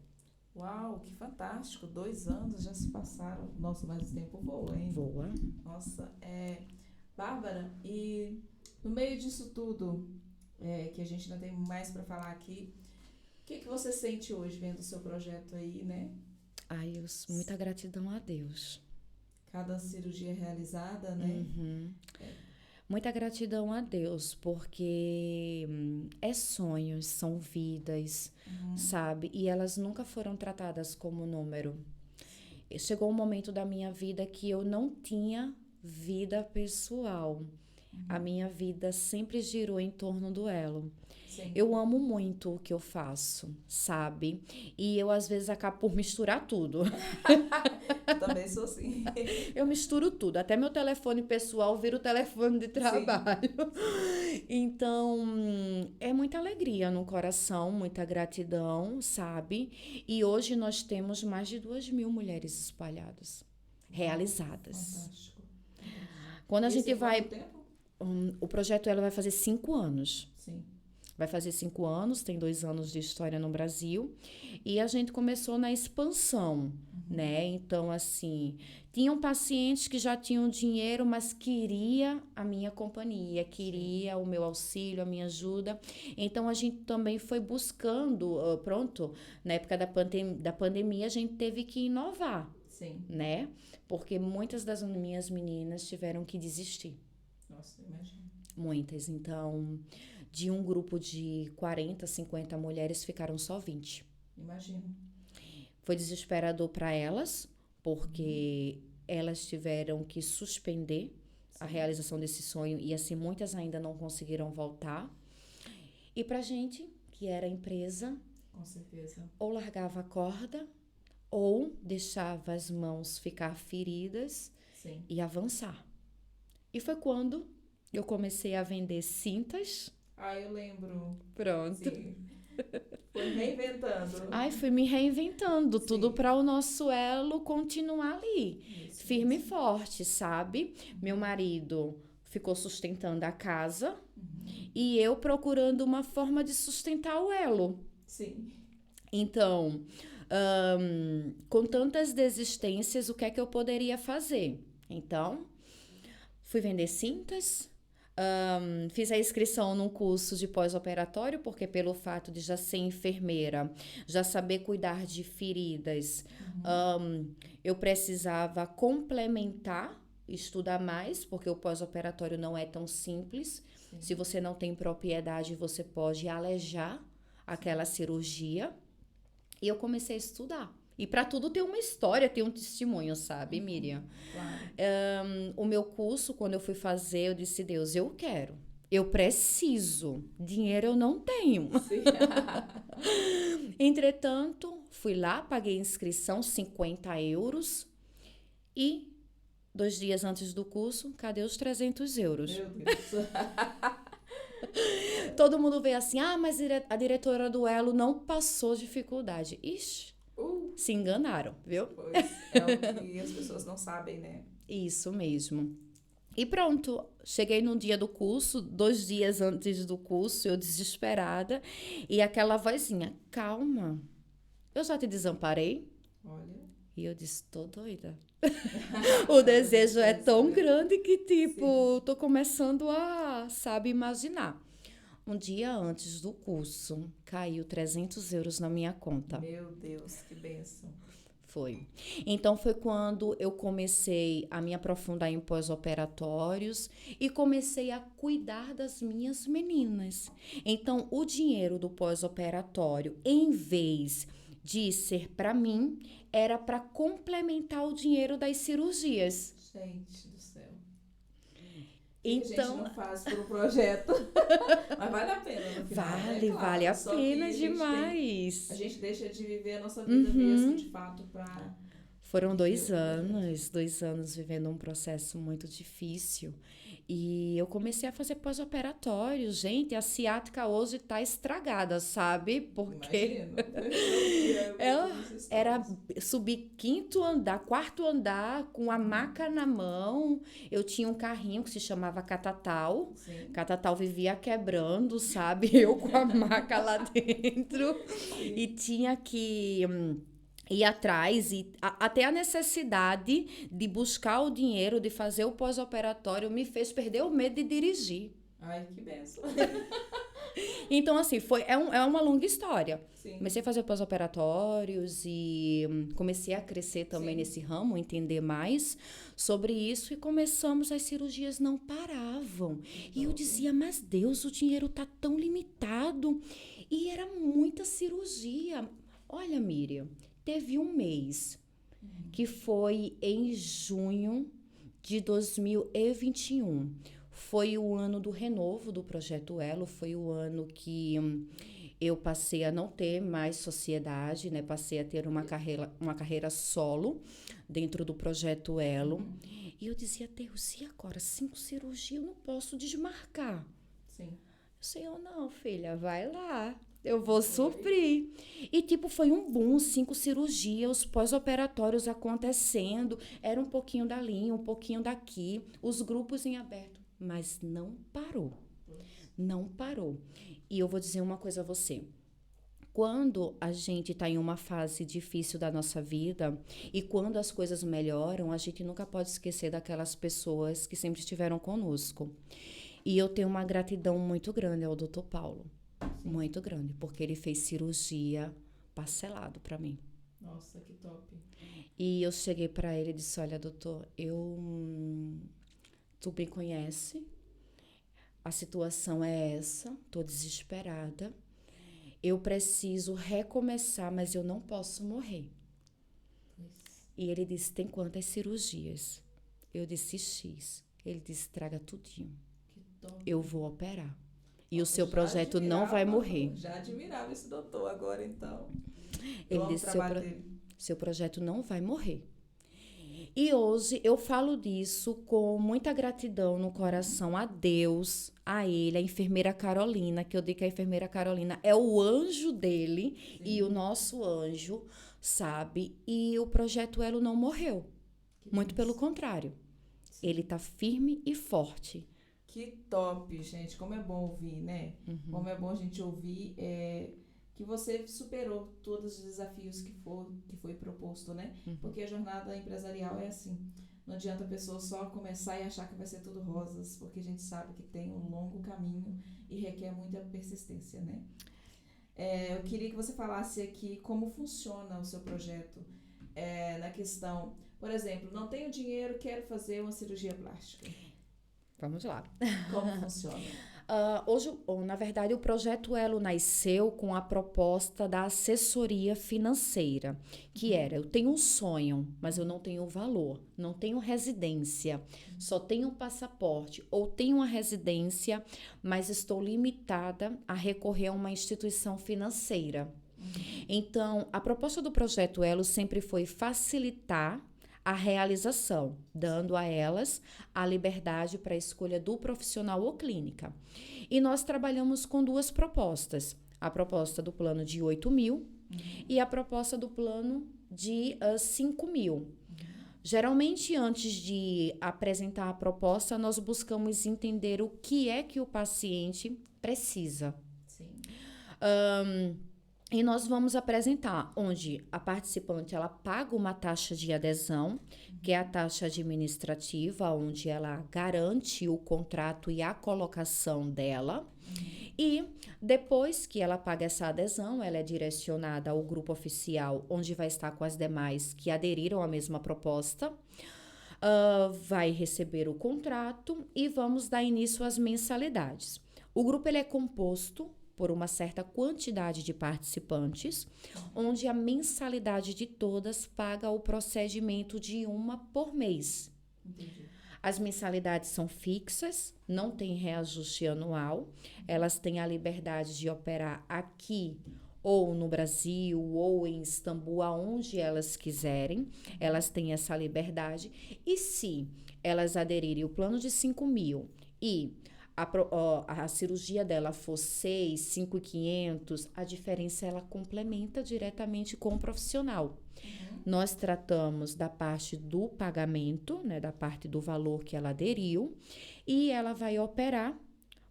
Uau, que fantástico. 2 anos já se passaram. Nossa, mas o tempo voa, hein? Voa. Nossa, Bárbara, e no meio disso tudo, que a gente ainda tem mais para falar aqui, o que você sente hoje vendo o seu projeto aí, né? Ai, muita gratidão a Deus. Cada cirurgia realizada, né? Muita gratidão a Deus, porque sonhos, são vidas, sabe? E elas nunca foram tratadas como número. Chegou um momento da minha vida que eu não tinha vida pessoal. A minha vida sempre girou em torno do elo. Sim. Eu amo muito o que eu faço, sabe? E eu, às vezes, acabo por misturar tudo. Também sou assim. Eu misturo tudo. Até meu telefone pessoal vira o telefone de trabalho. Então, é muita alegria no coração, muita gratidão, sabe? E hoje nós temos mais de 2.000 mulheres espalhadas, realizadas. Fantástico. Quando a Isso gente em vai... quanto tempo? O projeto ela vai fazer 5 anos. Sim. Vai fazer 5 anos, tem 2 anos de história no Brasil. E a gente começou na expansão, né? Então, assim, tinham pacientes que já tinham dinheiro, mas queria a minha companhia, queria o meu auxílio, a minha ajuda. Então, a gente também foi buscando, na época da pandemia, a gente teve que inovar, Sim. né? Porque muitas das minhas meninas tiveram que desistir. Nossa, imagina. Muitas. Então, de um grupo de 40, 50 mulheres, ficaram só 20. Imagino. Foi desesperador para elas, porque elas tiveram que suspender a realização desse sonho e, assim, muitas ainda não conseguiram voltar. E pra gente, que era a empresa, Com certeza. ou largava a corda, ou deixava as mãos ficar feridas Sim. e avançar. E foi quando eu comecei a vender cintas. Eu lembro. Pronto. Sim. Foi reinventando. Ai, fui me reinventando, Sim. tudo para o nosso elo continuar ali, Isso firme e mesmo. forte, sabe? Meu marido ficou sustentando a casa e eu procurando uma forma de sustentar o elo. Sim. Então, com tantas desistências, o que é que eu poderia fazer? Então, fui vender cintas. Fiz a inscrição num curso de pós-operatório, porque pelo fato de já ser enfermeira, já saber cuidar de feridas, eu precisava complementar estudar mais, porque o pós-operatório não é tão simples. Sim. Se você não tem propriedade, você pode alejar aquela cirurgia. E eu comecei a estudar. E para tudo tem uma história, tem um testemunho, sabe, Miriam? Claro. O meu curso, quando eu fui fazer, eu disse, Deus, eu quero. Eu preciso. Dinheiro eu não tenho. Sim. Entretanto, fui lá, paguei a inscrição, 50 euros. E 2 dias antes do curso, cadê os 300 euros? Meu Deus. Todo mundo vê assim, mas a diretora do Elo não passou dificuldade. Ixi, se enganaram, viu? Pois é o que as pessoas não sabem, né? Isso mesmo. E pronto, cheguei no dia do curso, 2 dias antes do curso, eu desesperada. E aquela vozinha, calma, eu já te desamparei? Olha. E eu disse, tô doida. O desejo é tão grande que, tipo, tô começando a, sabe, imaginar. Um dia antes do curso, caiu 300 euros na minha conta. Meu Deus, que bênção. Foi. Então, foi quando eu comecei a me aprofundar em pós-operatórios e comecei a cuidar das minhas meninas. Então, o dinheiro do pós-operatório, em vez de ser para mim, era para complementar o dinheiro das cirurgias. Gente do céu. Então, a gente não faz por um projeto. Mas vale a pena no final, vale, né? Claro. vale a Só que pena a gente demais. a gente deixa de viver a nossa vida mesmo, de fato, pra... Foram 2 anos, 2 anos vivendo um processo muito difícil. E eu comecei a fazer pós-operatório. Gente, a ciática hoje tá estragada, sabe? Porque ela era subir 5º andar, 4º andar, com a maca na mão. Eu tinha um carrinho que se chamava Catatal. Sim. Catatal vivia quebrando, sabe? Eu com a maca lá dentro. E tinha que... ir atrás e até a necessidade de buscar o dinheiro, de fazer o pós-operatório, me fez perder o medo de dirigir. Ai, que benção. Então, assim, é uma longa história. Sim. Comecei a fazer pós-operatórios e comecei a crescer também nesse ramo, entender mais sobre isso e começamos, as cirurgias não paravam. E eu dizia, mas Deus, o dinheiro tá tão limitado. E era muita cirurgia. Olha, Miriam, teve um mês que foi em junho de 2021. Foi o ano do renovo do Projeto Elo, foi o ano que eu passei a não ter mais sociedade, né? Passei a ter uma carreira solo dentro do Projeto Elo. E eu dizia, Deus, e agora? 5 cirurgias, eu não posso desmarcar. Sim. Senhor, não, filha, vai lá. Eu vou suprir. E, tipo, foi um boom, 5 cirurgias, os pós-operatórios acontecendo. Era um pouquinho dali, um pouquinho daqui. Os grupos em aberto. Mas não parou. Não parou. E eu vou dizer uma coisa a você. Quando a gente está em uma fase difícil da nossa vida e quando as coisas melhoram, a gente nunca pode esquecer daquelas pessoas que sempre estiveram conosco. E eu tenho uma gratidão muito grande ao Dr. Paulo. Sim. Muito grande, porque ele fez cirurgia parcelado para mim. Nossa, que top. E eu cheguei para ele e disse, olha, doutor, tu me conhece, a situação é essa, tô desesperada, eu preciso recomeçar, mas eu não posso morrer. Isso. E ele disse, tem quantas cirurgias? Eu disse, X. Ele disse, traga tudinho. Que top. Eu vou operar. E o Nossa, seu já projeto não vai morrer. Já admirava esse doutor agora, então. Ele disse, seu projeto não vai morrer. E hoje eu falo disso com muita gratidão no coração a Deus, a ele, a enfermeira Carolina, que eu digo que a enfermeira Carolina é o anjo dele. Sim. E o nosso anjo, sabe? E o projeto Elo não morreu. Muito pelo contrário. Sim. Ele tá firme e forte. Que top, gente. Como é bom ouvir, né? Como é bom a gente ouvir que você superou todos os desafios que foi proposto, né? Porque a jornada empresarial é assim. Não adianta a pessoa só começar e achar que vai ser tudo rosas, porque a gente sabe que tem um longo caminho e requer muita persistência, né? Eu queria que você falasse aqui como funciona o seu projeto na questão... Por exemplo, não tenho dinheiro, quero fazer uma cirurgia plástica. Vamos lá. Como funciona? Na verdade, o Projeto Elo nasceu com a proposta da assessoria financeira, que era, eu tenho um sonho, mas eu não tenho valor, não tenho residência, só tenho um passaporte, ou tenho uma residência, mas estou limitada a recorrer a uma instituição financeira. Então, a proposta do Projeto Elo sempre foi facilitar a realização, dando a elas a liberdade para a escolha do profissional ou clínica. E nós trabalhamos com duas propostas. A proposta do plano de 8.000 e a proposta do plano de 5.000. Geralmente, antes de apresentar a proposta, nós buscamos entender o que é que o paciente precisa. Sim. E nós vamos apresentar, onde a participante ela paga uma taxa de adesão, que é a taxa administrativa, onde ela garante o contrato e a colocação dela. E depois que ela paga essa adesão, ela é direcionada ao grupo oficial, onde vai estar com as demais que aderiram à mesma proposta. Vai receber o contrato e vamos dar início às mensalidades. O grupo ele é composto por uma certa quantidade de participantes, onde a mensalidade de todas paga o procedimento de uma por mês. Entendi. As mensalidades são fixas, não tem reajuste anual, elas têm a liberdade de operar aqui ou no Brasil, ou em Istambul, aonde elas quiserem, elas têm essa liberdade. E se elas aderirem ao plano de 5.000 e a cirurgia dela for 6, 5.500, a diferença ela complementa diretamente com o profissional. Nós tratamos da parte do pagamento, né, da parte do valor que ela aderiu, e ela vai operar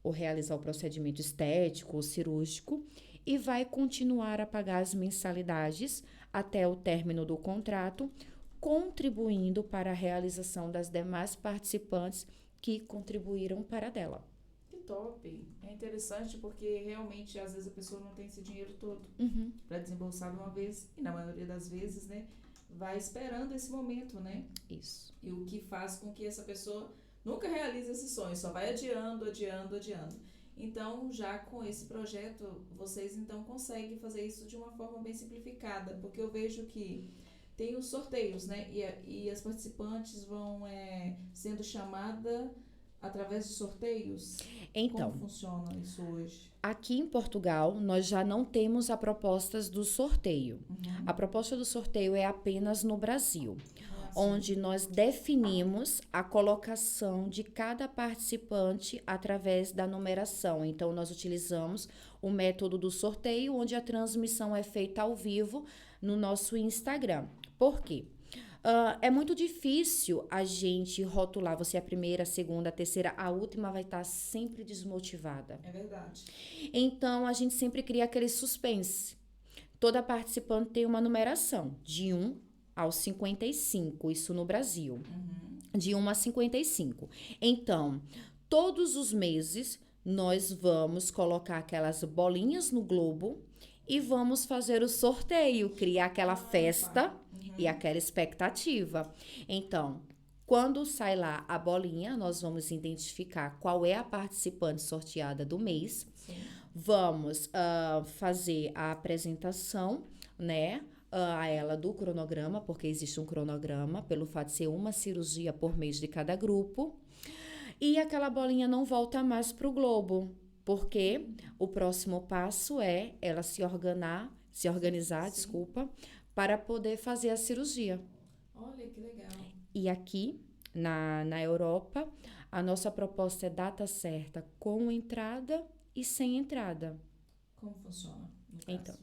ou realizar o procedimento estético ou cirúrgico e vai continuar a pagar as mensalidades até o término do contrato, contribuindo para a realização das demais participantes que contribuíram para dela. Top. É interessante porque realmente às vezes a pessoa não tem esse dinheiro todo para desembolsar de uma vez e na maioria das vezes, né, vai esperando esse momento, né? Isso. E o que faz com que essa pessoa nunca realize esse sonho, só vai adiando. Então, já com esse projeto, vocês então conseguem fazer isso de uma forma bem simplificada, porque eu vejo que tem os sorteios, né? E as participantes vão sendo chamadas através de sorteios? Então, como funciona isso hoje? Aqui em Portugal, nós já não temos a proposta do sorteio. A proposta do sorteio é apenas no Brasil, onde nós definimos a colocação de cada participante através da numeração. Então, nós utilizamos o método do sorteio, onde a transmissão é feita ao vivo no nosso Instagram. Por quê? É muito difícil a gente rotular, você é a primeira, a segunda, a terceira, a última vai estar sempre desmotivada. É verdade. Então, a gente sempre cria aquele suspense. Toda participante tem uma numeração, de 1 aos 55, isso no Brasil. De 1 a 55. Então, todos os meses, nós vamos colocar aquelas bolinhas no globo e vamos fazer o sorteio, criar aquela festa e aquela expectativa. Então, quando sai lá a bolinha, nós vamos identificar qual é a participante sorteada do mês. Sim. Vamos fazer a apresentação, né, a ela do cronograma, porque existe um cronograma, pelo fato de ser uma cirurgia por mês de cada grupo. E aquela bolinha não volta mais para o globo, porque o próximo passo é ela se organizar, para poder fazer a cirurgia. Olha que legal. E aqui, na Europa, a nossa proposta é data certa com entrada e sem entrada. Como funciona? Então,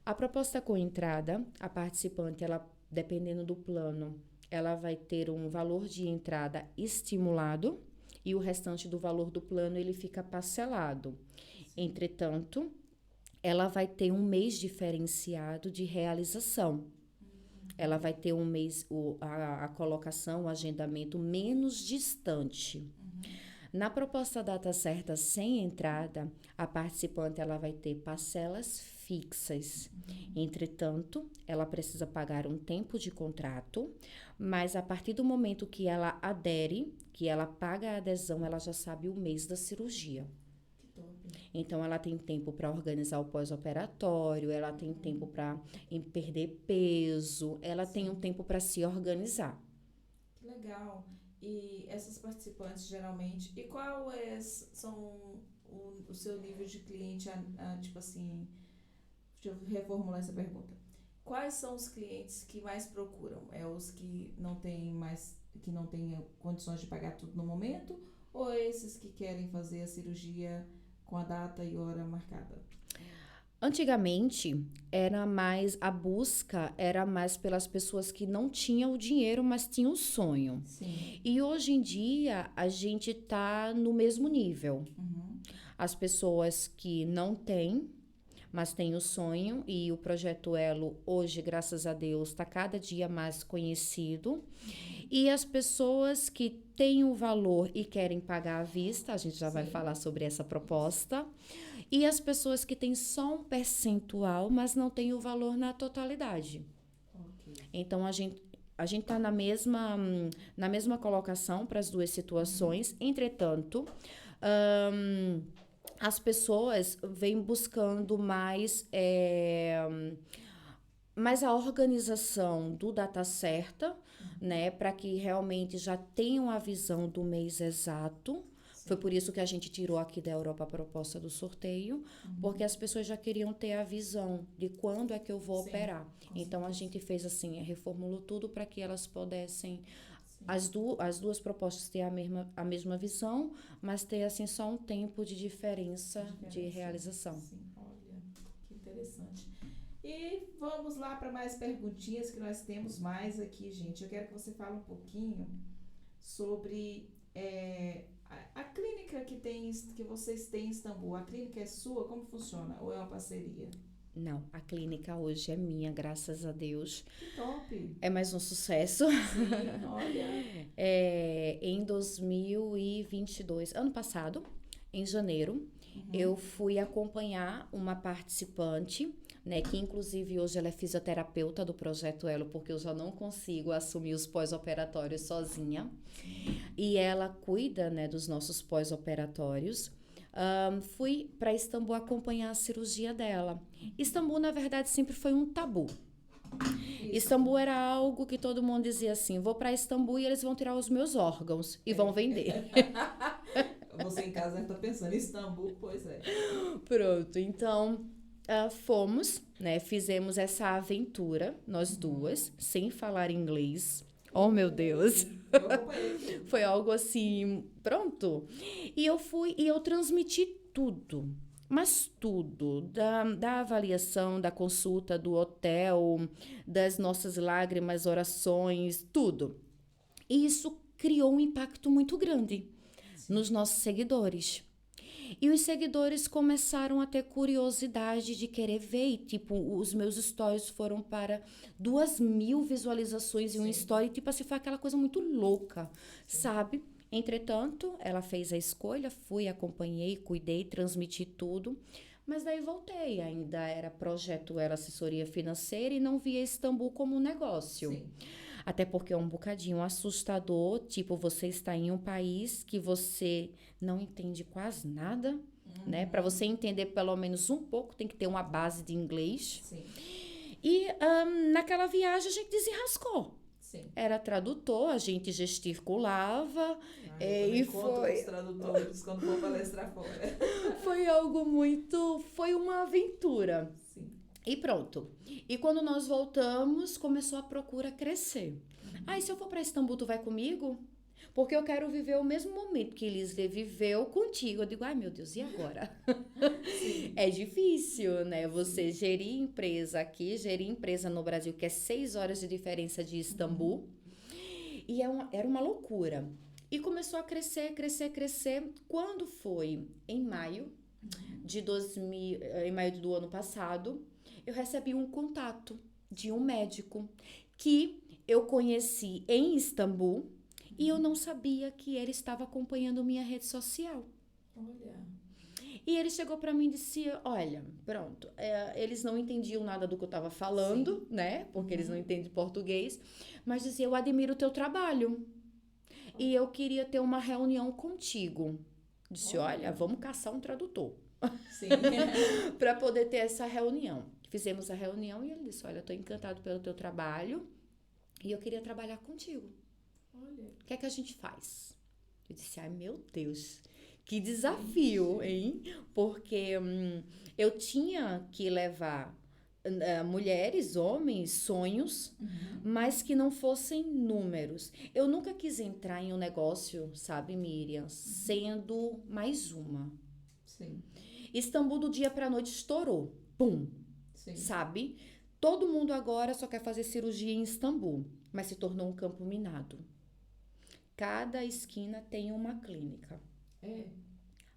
a proposta com entrada, a participante, ela, dependendo do plano, ela vai ter um valor de entrada estimulado e o restante do valor do plano ele fica parcelado. Entretanto, ela vai ter um mês diferenciado de realização. Ela vai ter um mês, a colocação, o agendamento menos distante. Na proposta data certa sem entrada, a participante ela vai ter parcelas fixas. Entretanto, ela precisa pagar um tempo de contrato, mas a partir do momento que ela adere, que ela paga a adesão, ela já sabe o mês da cirurgia. Que top. Então, ela tem tempo para organizar o pós-operatório, ela tem tempo para perder peso, ela tem um tempo para se organizar. Que legal. E essas participantes geralmente, e são o seu nível de cliente, tipo assim, deixa eu reformular essa pergunta. Quais são os clientes que mais procuram? É os que não têm condições de pagar tudo no momento, ou esses que querem fazer a cirurgia com a data e hora marcada? Antigamente, a busca era mais pelas pessoas que não tinham o dinheiro, mas tinham o sonho. Sim. E hoje em dia, a gente tá no mesmo nível. Uhum. As pessoas que não têm, mas têm o sonho, e o Projeto Elo, hoje, graças a Deus, está cada dia mais conhecido. E as pessoas que têm o valor e querem pagar à vista, a gente já vai falar sobre essa proposta. E as pessoas que têm só um percentual, mas não têm o valor na totalidade. Ok. Então, a gente está na mesma colocação para as duas situações. Entretanto, as pessoas vêm buscando mais a organização do data certa, né, para que realmente já tenham a visão do mês exato. Foi por isso que a gente tirou aqui da Europa a proposta do sorteio, porque as pessoas já queriam ter a visão de quando é que eu vou operar. Então, a gente fez assim, reformulou tudo para que elas pudessem, as duas propostas ter a mesma visão, mas ter assim só um tempo de diferença de realização. Sim, olha, que interessante. E vamos lá para mais perguntinhas que nós temos mais aqui, gente. Eu quero que você fale um pouquinho sobre a clínica que vocês têm em Istambul. A clínica é sua? Como funciona? Ou é uma parceria? Não, a clínica hoje é minha, graças a Deus. Que top! É mais um sucesso. Sim, olha. Em 2022, ano passado, em janeiro, eu fui acompanhar uma participante, né, que inclusive hoje ela é fisioterapeuta do Projeto Elo, porque eu já não consigo assumir os pós-operatórios sozinha. E ela cuida, né, dos nossos pós-operatórios. Fui para Istambul acompanhar a cirurgia dela. Istambul, na verdade, sempre foi um tabu. Istambul era algo que todo mundo dizia assim, vou para Istambul e eles vão tirar os meus órgãos e vão vender. Você em casa está pensando, Istambul, pois é. Pronto, então fomos, né, fizemos essa aventura, nós duas, sem falar inglês. Oh, meu Deus! Eu acompanhei. Foi algo assim, pronto. E eu fui e eu transmiti tudo. Mas tudo, da avaliação, da consulta, do hotel, das nossas lágrimas, orações, tudo. E isso criou um impacto muito grande nos nossos seguidores. E os seguidores começaram a ter curiosidade de querer ver. E, tipo, os meus stories foram para 2.000 visualizações em um story. Tipo assim, foi aquela coisa muito louca, sabe? Entretanto, ela fez a escolha, fui, acompanhei, cuidei, transmiti tudo. Mas daí voltei, ainda era Projeto Elo Assessoria Financeira e não via Istambul como um negócio. Sim. Até porque é um bocadinho assustador, tipo, você está em um país que você não entende quase nada, né? Para você entender pelo menos um pouco, tem que ter uma base de inglês. Sim. E naquela viagem a gente desenrascou. Sim. Era tradutor, a gente gesticulava. E foi os tradutores quando for palestrar fora. Foi uma aventura. Sim. E pronto. E quando nós voltamos, começou a procura crescer. E se eu for para Istambul, tu vai comigo? Porque eu quero viver o mesmo momento que Elisle viveu contigo. Eu digo, meu Deus, e agora? É difícil, né? Você gerir empresa aqui, gerir empresa no Brasil, que é 6 horas de diferença de Istambul. E era uma loucura. E começou a crescer, crescer, crescer. Quando foi em maio do ano passado, eu recebi um contato de um médico que eu conheci em Istambul e eu não sabia que ele estava acompanhando minha rede social. Olha. E ele chegou pra mim e disse, olha, pronto, eles não entendiam nada do que eu tava falando, né? Porque eles não entendem português. Mas dizia, eu admiro o teu trabalho. E eu queria ter uma reunião contigo. Disse, olha, vamos caçar um tradutor. Sim. Para poder ter essa reunião. Fizemos a reunião e ele disse, olha, eu tô encantado pelo teu trabalho e eu queria trabalhar contigo. Olha. O que é que a gente faz? Eu disse, ai meu Deus, que desafio, hein? Porque eu tinha que levar mulheres, homens, sonhos, mas que não fossem números. Eu nunca quis entrar em um negócio, sabe, Miriam, sendo mais uma. Sim. Istambul do dia pra noite estourou. Pum! Sim. Sabe? Todo mundo agora só quer fazer cirurgia em Istambul, mas se tornou um campo minado. Cada esquina tem uma clínica.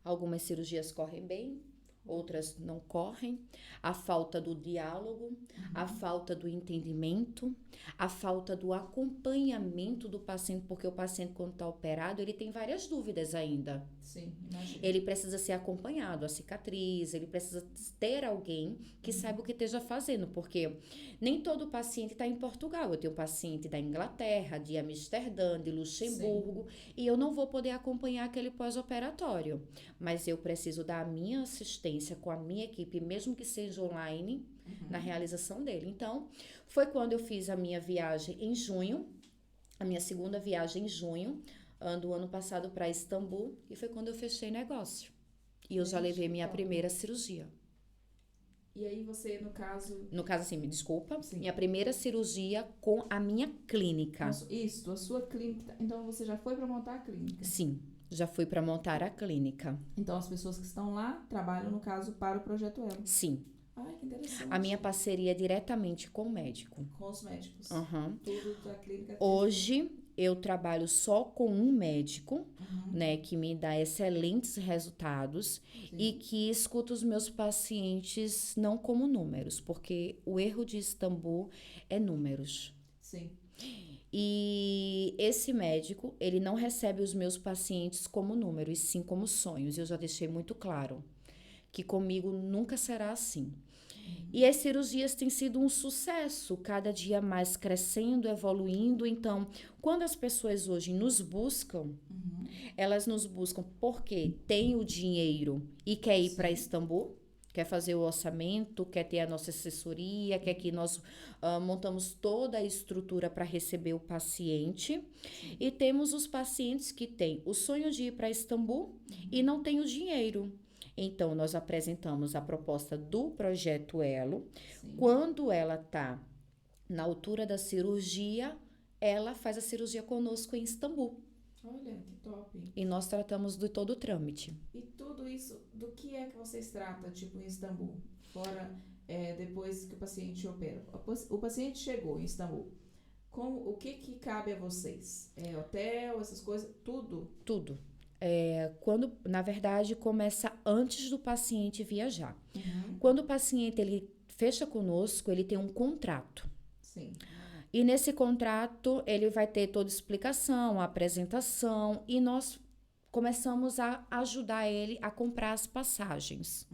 Algumas cirurgias correm bem, outras não correm. A falta do diálogo, a falta do entendimento, a falta do acompanhamento do paciente, porque o paciente, quando está operado, ele tem várias dúvidas ainda. Sim, imagina. Ele precisa ser acompanhado, a cicatriz, ele precisa ter alguém que saiba o que esteja fazendo, porque nem todo paciente está em Portugal. Eu tenho paciente da Inglaterra, de Amsterdã, de Luxemburgo, e eu não vou poder acompanhar aquele pós-operatório. Mas eu preciso dar a minha assistência com a minha equipe, mesmo que seja online, na realização dele. Então, foi quando eu fiz a minha viagem em junho, a minha segunda viagem em junho, do ano passado para Istambul, e foi quando eu fechei negócio. E eu já levei minha primeira cirurgia. E aí você, no caso... No caso, assim, me desculpa, Sim. minha primeira cirurgia com a minha clínica. Isso, a sua clínica. Então você já foi para montar a clínica? Sim, já fui para montar a clínica. Então as pessoas que estão lá trabalham, no caso, para o Projeto Elo. Sim. Ai, que interessante. A minha parceria é diretamente com o médico. Com os médicos. Uhum. Tudo da clínica. Hoje, eu trabalho só com um médico, né, que me dá excelentes resultados e que escuta os meus pacientes não como números, porque o erro de Istambul é números. Sim. E esse médico, ele não recebe os meus pacientes como números, e sim como sonhos. Eu já deixei muito claro que comigo nunca será assim. E as cirurgias têm sido um sucesso, cada dia mais crescendo, evoluindo. Então, quando as pessoas hoje nos buscam, elas nos buscam porque tem o dinheiro e quer ir para Istambul, quer fazer o orçamento, quer ter a nossa assessoria, quer que nós montamos toda a estrutura para receber o paciente. E temos os pacientes que têm o sonho de ir para Istambul e não têm o dinheiro. Então, nós apresentamos a proposta do Projeto Elo. Sim. Quando ela está na altura da cirurgia, ela faz a cirurgia conosco em Istambul. Olha, que top. E nós tratamos de todo o trâmite. E tudo isso, do que é que vocês tratam, tipo, em Istambul? Fora, depois que o paciente opera. O paciente chegou em Istambul. O que cabe a vocês? Hotel, essas coisas, tudo? Tudo. Quando, na verdade, começa antes do paciente viajar. Quando o paciente ele fecha conosco, ele tem um contrato. Sim. E nesse contrato, ele vai ter toda a explicação, a apresentação, e nós começamos a ajudar ele a comprar as passagens.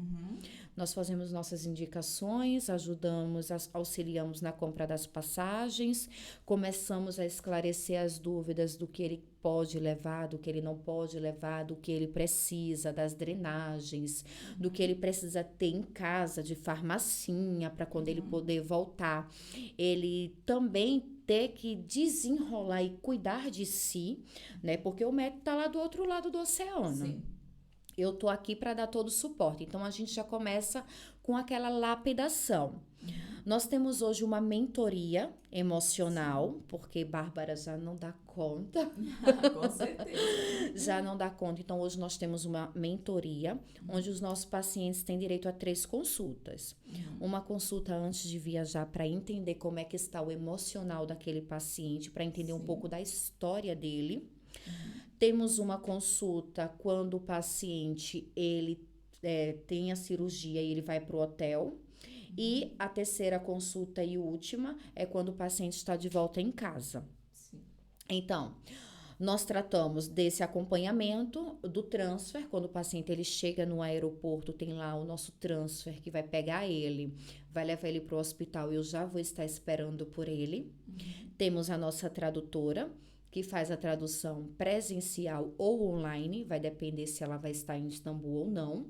Nós fazemos nossas indicações, ajudamos, auxiliamos na compra das passagens, começamos a esclarecer as dúvidas do que ele pode levar, do que ele não pode levar, do que ele precisa, das drenagens, do que ele precisa ter em casa, de farmacinha, para quando ele poder voltar. Ele também ter que desenrolar e cuidar de si, né? Porque o médico está lá do outro lado do oceano. Sim. Eu tô aqui para dar todo o suporte. Então, a gente já começa com aquela lapidação. Nós temos hoje uma mentoria emocional, porque Bárbara já não dá conta. Com certeza. Já não dá conta. Então, hoje nós temos uma mentoria, onde os nossos pacientes têm direito a 3 consultas. Uma consulta antes de viajar para entender como é que está o emocional daquele paciente, para entender um pouco da história dele. Temos uma consulta quando o paciente ele tem a cirurgia e ele vai para o hotel. E a terceira consulta e última é quando o paciente está de volta em casa. Sim. Então, Nós tratamos desse acompanhamento, do transfer, quando o paciente ele chega no aeroporto, tem lá o nosso transfer que vai pegar ele, vai levar ele para o hospital e eu já vou estar esperando por ele. Temos a nossa tradutora, que faz a tradução presencial ou online, vai depender se ela vai estar em Istambul ou não.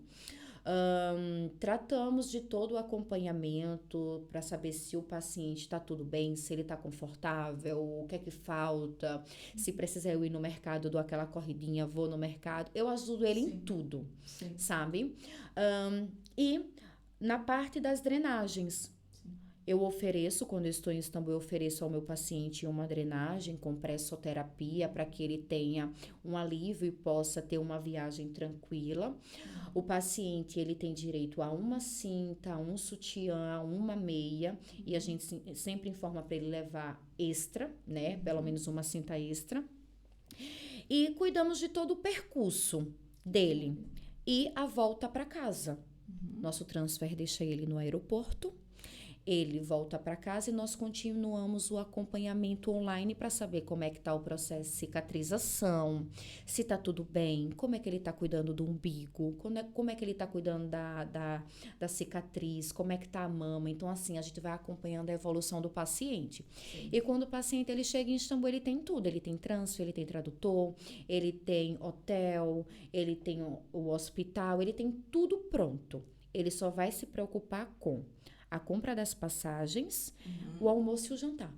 Tratamos de todo o acompanhamento para saber se o paciente está tudo bem, se ele está confortável, o que é que falta, se precisa eu ir no mercado, dou aquela corridinha, vou no mercado. Eu ajudo ele em tudo, sabe? E na parte das drenagens, eu ofereço, quando eu estou em Istambul, eu ofereço ao meu paciente uma drenagem com pressoterapia para que ele tenha um alívio e possa ter uma viagem tranquila. O paciente, ele tem direito a uma cinta, a um sutiã, a uma meia e a gente sempre informa para ele levar extra, né? Pelo menos uma cinta extra. E cuidamos de todo o percurso dele e a volta para casa. Nosso transfer deixa ele no aeroporto. Ele volta para casa e nós continuamos o acompanhamento online para saber como é que está o processo de cicatrização, se está tudo bem, como é que ele está cuidando do umbigo, como é que ele está cuidando da cicatriz, como é que está a mama. Então, assim, a gente vai acompanhando a evolução do paciente. Sim. E quando o paciente ele chega em Istambul, ele tem tudo. Ele tem transfer, ele tem tradutor, ele tem hotel, ele tem o hospital, ele tem tudo pronto. Ele só vai se preocupar com a compra das passagens, o almoço e o jantar.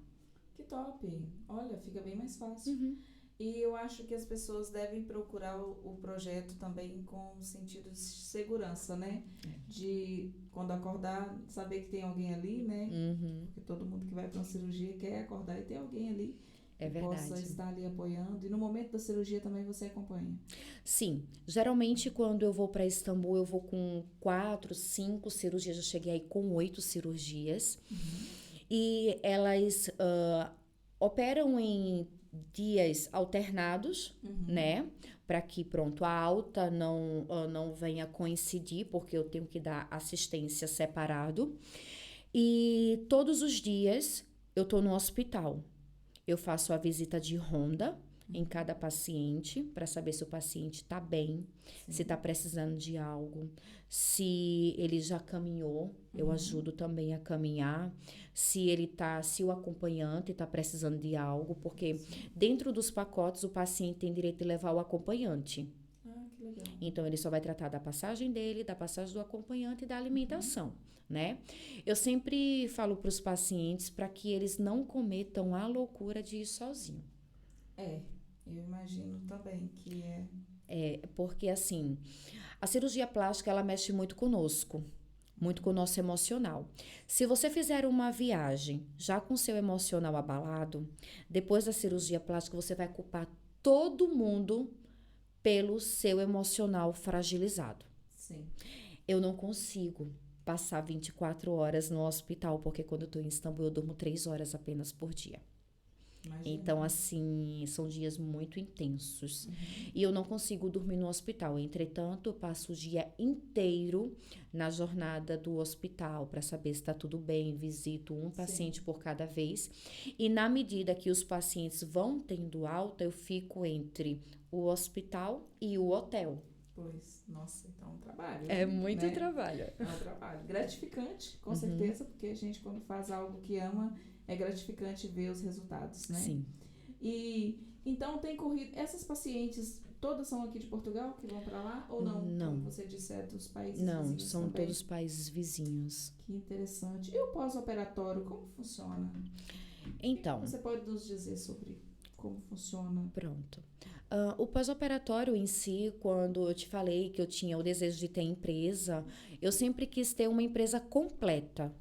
Que top! Olha, fica bem mais fácil. E eu acho que as pessoas devem procurar o projeto também com sentido de segurança, né? De, quando acordar, saber que tem alguém ali, né? Porque todo mundo que vai para uma cirurgia quer acordar e ter alguém ali. É verdade. Possa estar ali apoiando. E no momento da cirurgia também você acompanha? Sim. Geralmente, quando eu vou para Istambul, eu vou com 4, 5 cirurgias. Já cheguei aí com 8 cirurgias. E elas operam em dias alternados, né? Para que, pronto, a alta não venha coincidir, porque eu tenho que dar assistência separado. E todos os dias eu tô no hospital. Eu faço a visita de ronda em cada paciente para saber se o paciente está bem, se está precisando de algo, se ele já caminhou, eu ajudo também a caminhar, se o acompanhante está precisando de algo, porque dentro dos pacotes o paciente tem direito de levar o acompanhante. Que legal. Então, ele só vai tratar da passagem dele, da passagem do acompanhante e da alimentação, né? Eu sempre falo para os pacientes para que eles não cometam a loucura de ir sozinho. Eu imagino também que Porque assim, a cirurgia plástica, ela mexe muito conosco, muito com o nosso emocional. Se você fizer uma viagem já com seu emocional abalado, depois da cirurgia plástica, você vai culpar todo mundo pelo seu emocional fragilizado. Sim. Eu não consigo passar 24 horas no hospital, porque quando eu estou em Istambul, eu durmo 3 horas apenas por dia. Imagina. Então, assim, são dias muito intensos. E eu não consigo dormir no hospital. Entretanto, eu passo o dia inteiro na jornada do hospital para saber se está tudo bem. Visito um paciente por cada vez. E na medida que os pacientes vão tendo alta, eu fico entre o hospital e o hotel. Pois, nossa, então é um trabalho. É muito né? trabalho. É um trabalho. Gratificante, com certeza, porque a gente, quando faz algo que ama, é gratificante ver os resultados, né? Sim. E então tem corrido. Essas pacientes todas são aqui de Portugal que vão para lá ou não? Não. Como você disse, é dos países Não, vizinhos são também? todos países vizinhos. Que interessante. E o pós-operatório, como funciona? Então, Você pode nos dizer sobre como funciona? pronto. O pós-operatório em si, quando eu te falei que eu tinha o desejo de ter empresa, eu sempre quis ter uma empresa completa,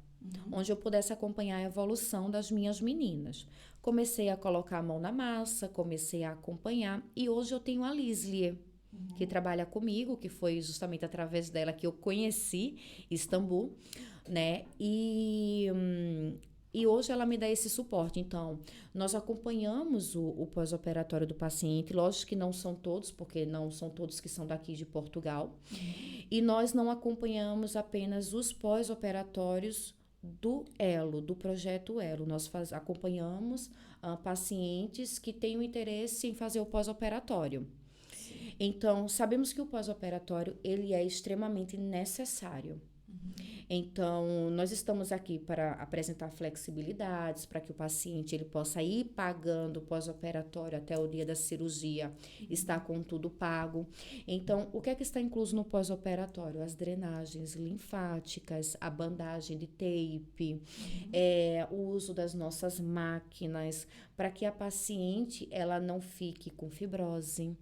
onde eu pudesse acompanhar a evolução das minhas meninas. Comecei a colocar a mão na massa, comecei a acompanhar, e hoje eu tenho a Lislie, que trabalha comigo, que foi justamente através dela que eu conheci Istambul, né? E hoje ela me dá esse suporte. Então, nós acompanhamos o pós-operatório do paciente. Lógico que não são todos, porque não são todos que são daqui de Portugal. E nós não acompanhamos apenas os pós-operatórios do projeto Elo. Nós acompanhamos pacientes que têm o interesse em fazer o pós-operatório. Então, sabemos que o pós-operatório, ele é extremamente necessário. Então, nós estamos aqui para apresentar flexibilidades, para que o paciente ele possa ir pagando o pós-operatório até o dia da cirurgia, está com tudo pago. Então, o que é que está incluso no pós-operatório? As drenagens linfáticas, a bandagem de tape, o uso das nossas máquinas, para que a paciente ela não fique com fibrose,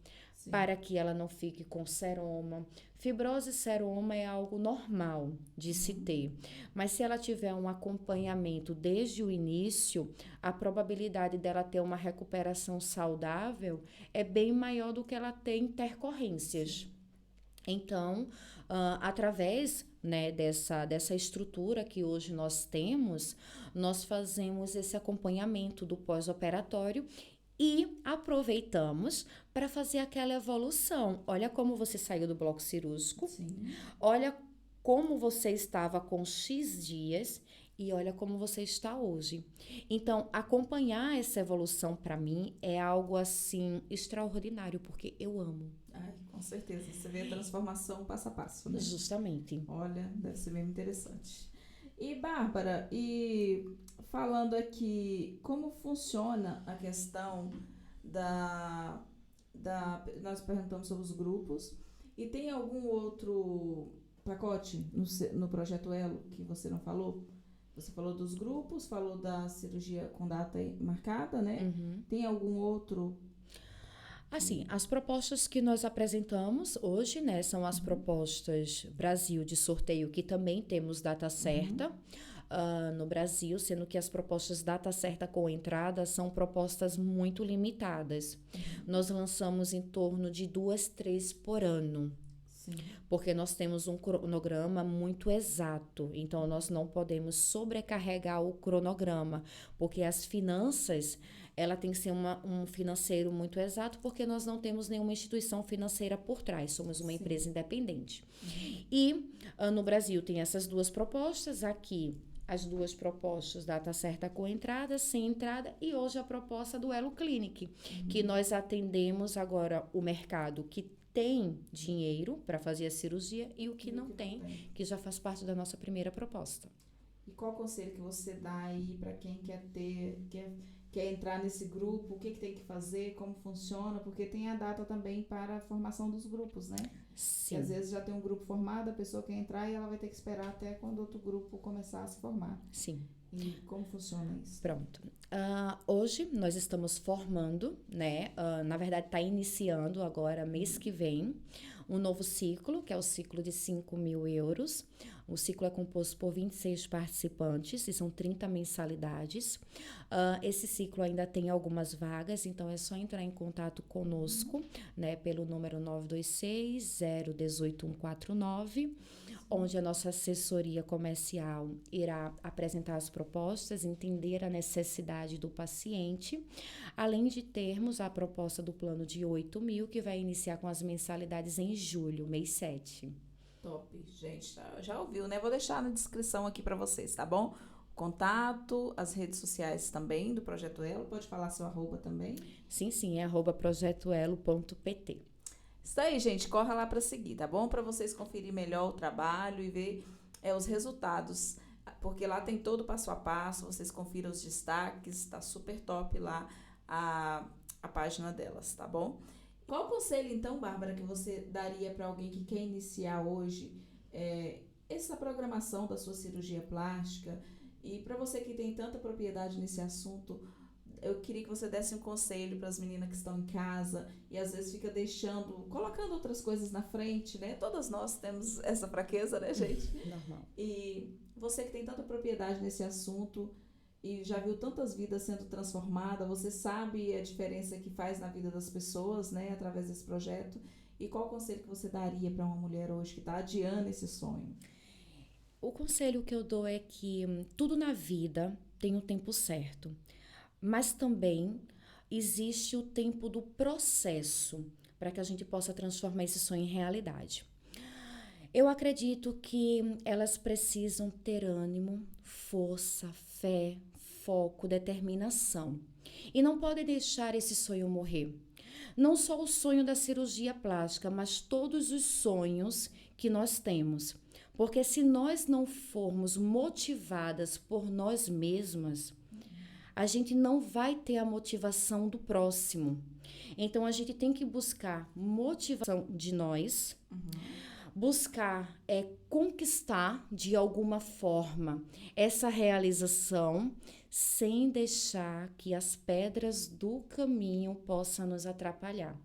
para que ela não fique com seroma. Fibrose e seroma é algo normal de se ter, mas se ela tiver um acompanhamento desde o início, a probabilidade dela ter uma recuperação saudável é bem maior do que ela ter intercorrências. Então, através, né, dessa estrutura que hoje nós temos, nós fazemos esse acompanhamento do pós-operatório e aproveitamos para fazer aquela evolução. Olha como você saiu do bloco cirúrgico, olha como você estava com X dias e olha como você está hoje. Então, acompanhar essa evolução para mim é algo assim extraordinário, porque eu amo. Ai, com certeza. Você vê a transformação passo a passo, né? Justamente. Olha, deve ser bem interessante. E, Bárbara, falando aqui, como funciona a questão nós perguntamos sobre os grupos, e tem algum outro pacote no Projeto Elo que você não falou? Você falou dos grupos, falou da cirurgia com data marcada, né? Tem algum outro? Assim, as propostas que nós apresentamos hoje, né, são as propostas Brasil de sorteio, que também temos data certa no Brasil, sendo que as propostas data certa com entrada são propostas muito limitadas. Nós lançamos em torno de 2, 3 por ano. Porque nós temos um cronograma muito exato, então nós não podemos sobrecarregar o cronograma, porque as finanças, ela tem que ser um financeiro muito exato, porque nós não temos nenhuma instituição financeira por trás, somos uma empresa independente. E no Brasil tem essas duas propostas, aqui as duas propostas, data certa com entrada, sem entrada, e hoje a proposta do Elo Clinic, que nós atendemos agora o mercado que tem dinheiro para fazer a cirurgia e o que não tem, que já faz parte da nossa primeira proposta. E qual conselho que você dá aí para quem quer entrar nesse grupo? O que tem que fazer? Como funciona? Porque tem a data também para a formação dos grupos, né? Sim. Que às vezes já tem um grupo formado, a pessoa quer entrar e ela vai ter que esperar até quando outro grupo começar a se formar. Sim. E como funciona isso? Pronto. Hoje nós estamos formando, né? Na verdade, está iniciando agora, mês que vem, um novo ciclo, que é o ciclo de 5.000 euros. O ciclo é composto por 26 participantes e são 30 mensalidades. Esse ciclo ainda tem algumas vagas, então é só entrar em contato conosco, né? Pelo número 926-018-149. Onde a nossa assessoria comercial irá apresentar as propostas, entender a necessidade do paciente, além de termos a proposta do plano de 8.000, que vai iniciar com as mensalidades em julho, mês 7. Top, gente, já ouviu, né? Vou deixar na descrição aqui para vocês, tá bom? Contato, as redes sociais também do Projeto Elo, pode falar seu @, também? Sim, é @projetoelo.pt. Isso aí, gente, corra lá para seguir, tá bom? Para vocês conferir melhor o trabalho e ver os resultados, porque lá tem todo o passo a passo, vocês confiram os destaques, tá super top lá a página delas, tá bom? Qual conselho, então, Bárbara, que você daria para alguém que quer iniciar hoje essa programação da sua cirurgia plástica? E para você que tem tanta propriedade nesse assunto, eu queria que você desse um conselho para as meninas que estão em casa e às vezes fica colocando outras coisas na frente, né? Todas nós temos essa fraqueza, né, gente? Normal. E você que tem tanta propriedade nesse assunto e já viu tantas vidas sendo transformadas, você sabe a diferença que faz na vida das pessoas, né, através desse projeto. E qual conselho que você daria para uma mulher hoje que está adiando esse sonho? O conselho que eu dou é que tudo na vida tem um tempo certo. Mas também existe o tempo do processo para que a gente possa transformar esse sonho em realidade. Eu acredito que elas precisam ter ânimo, força, fé, foco, determinação. E não podem deixar esse sonho morrer. Não só o sonho da cirurgia plástica, mas todos os sonhos que nós temos. Porque se nós não formos motivadas por nós mesmas, a gente não vai ter a motivação do próximo. Então, a gente tem que buscar motivação de nós, buscar conquistar de alguma forma essa realização, sem deixar que as pedras do caminho possam nos atrapalhar.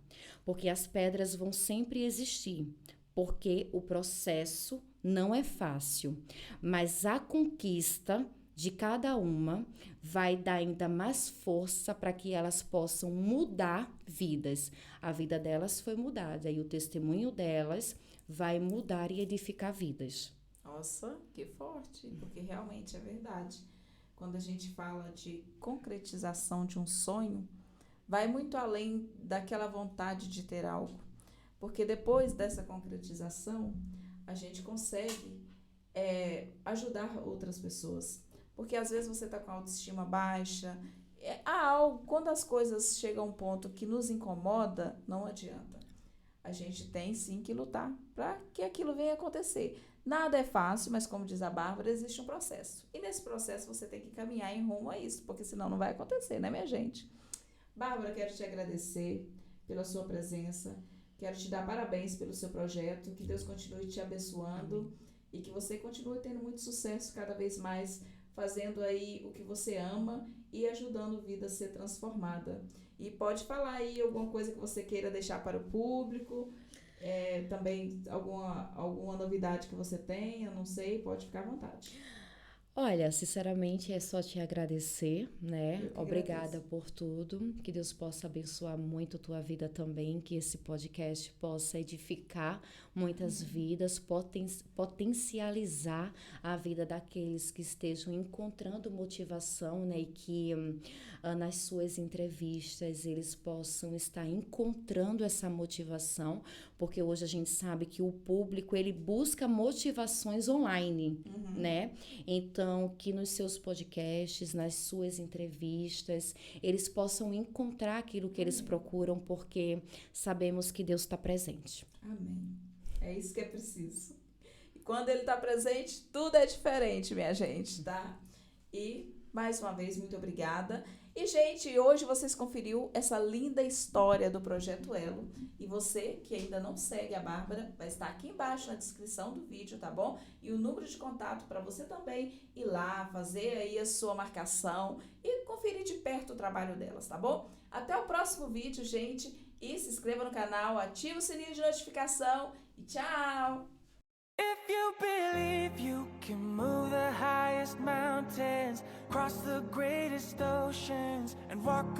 Porque as pedras vão sempre existir, porque o processo não é fácil, mas a conquista de cada uma vai dar ainda mais força para que elas possam mudar vidas. A vida delas foi mudada e o testemunho delas vai mudar e edificar vidas. Nossa, que forte, porque realmente é verdade. Quando a gente fala de concretização de um sonho, vai muito além daquela vontade de ter algo. Porque depois dessa concretização, a gente consegue ajudar outras pessoas. Porque às vezes você está com a autoestima baixa. Há algo, quando as coisas chegam a um ponto que nos incomoda, não adianta. A gente tem sim que lutar para que aquilo venha acontecer. Nada é fácil, mas como diz a Bárbara, existe um processo. E nesse processo você tem que caminhar em rumo a isso, porque senão não vai acontecer, né, minha gente? Bárbara, quero te agradecer pela sua presença. Quero te dar parabéns pelo seu projeto. Que Deus continue te abençoando e que você continue tendo muito sucesso cada vez mais, fazendo aí o que você ama e ajudando a vida a ser transformada. E pode falar aí alguma coisa que você queira deixar para o público, também alguma novidade que você tenha, não sei, pode ficar à vontade. Olha, sinceramente é só te agradecer, né? Eu que Obrigada agradeço. por tudo. Que Deus possa abençoar muito tua vida também, que esse podcast possa edificar muitas vidas, potencializar a vida daqueles que estejam encontrando motivação, né? E que nas suas entrevistas eles possam estar encontrando essa motivação, porque hoje a gente sabe que o público ele busca motivações online, né? Então, que nos seus podcasts, nas suas entrevistas, eles possam encontrar aquilo que eles procuram, porque sabemos que Deus está presente. Amém. É isso que é preciso. E quando ele está presente, tudo é diferente, minha gente, tá? E, mais uma vez, muito obrigada. E, gente, hoje vocês conferiu essa linda história do Projeto Elo. E você que ainda não segue a Bárbara, vai estar aqui embaixo na descrição do vídeo, tá bom? E o número de contato para você também ir lá, fazer aí a sua marcação e conferir de perto o trabalho delas, tá bom? Até o próximo vídeo, gente. E se inscreva no canal, ative o sininho de notificação e tchau! If you believe you can move the highest mountains, cross the greatest oceans, and walk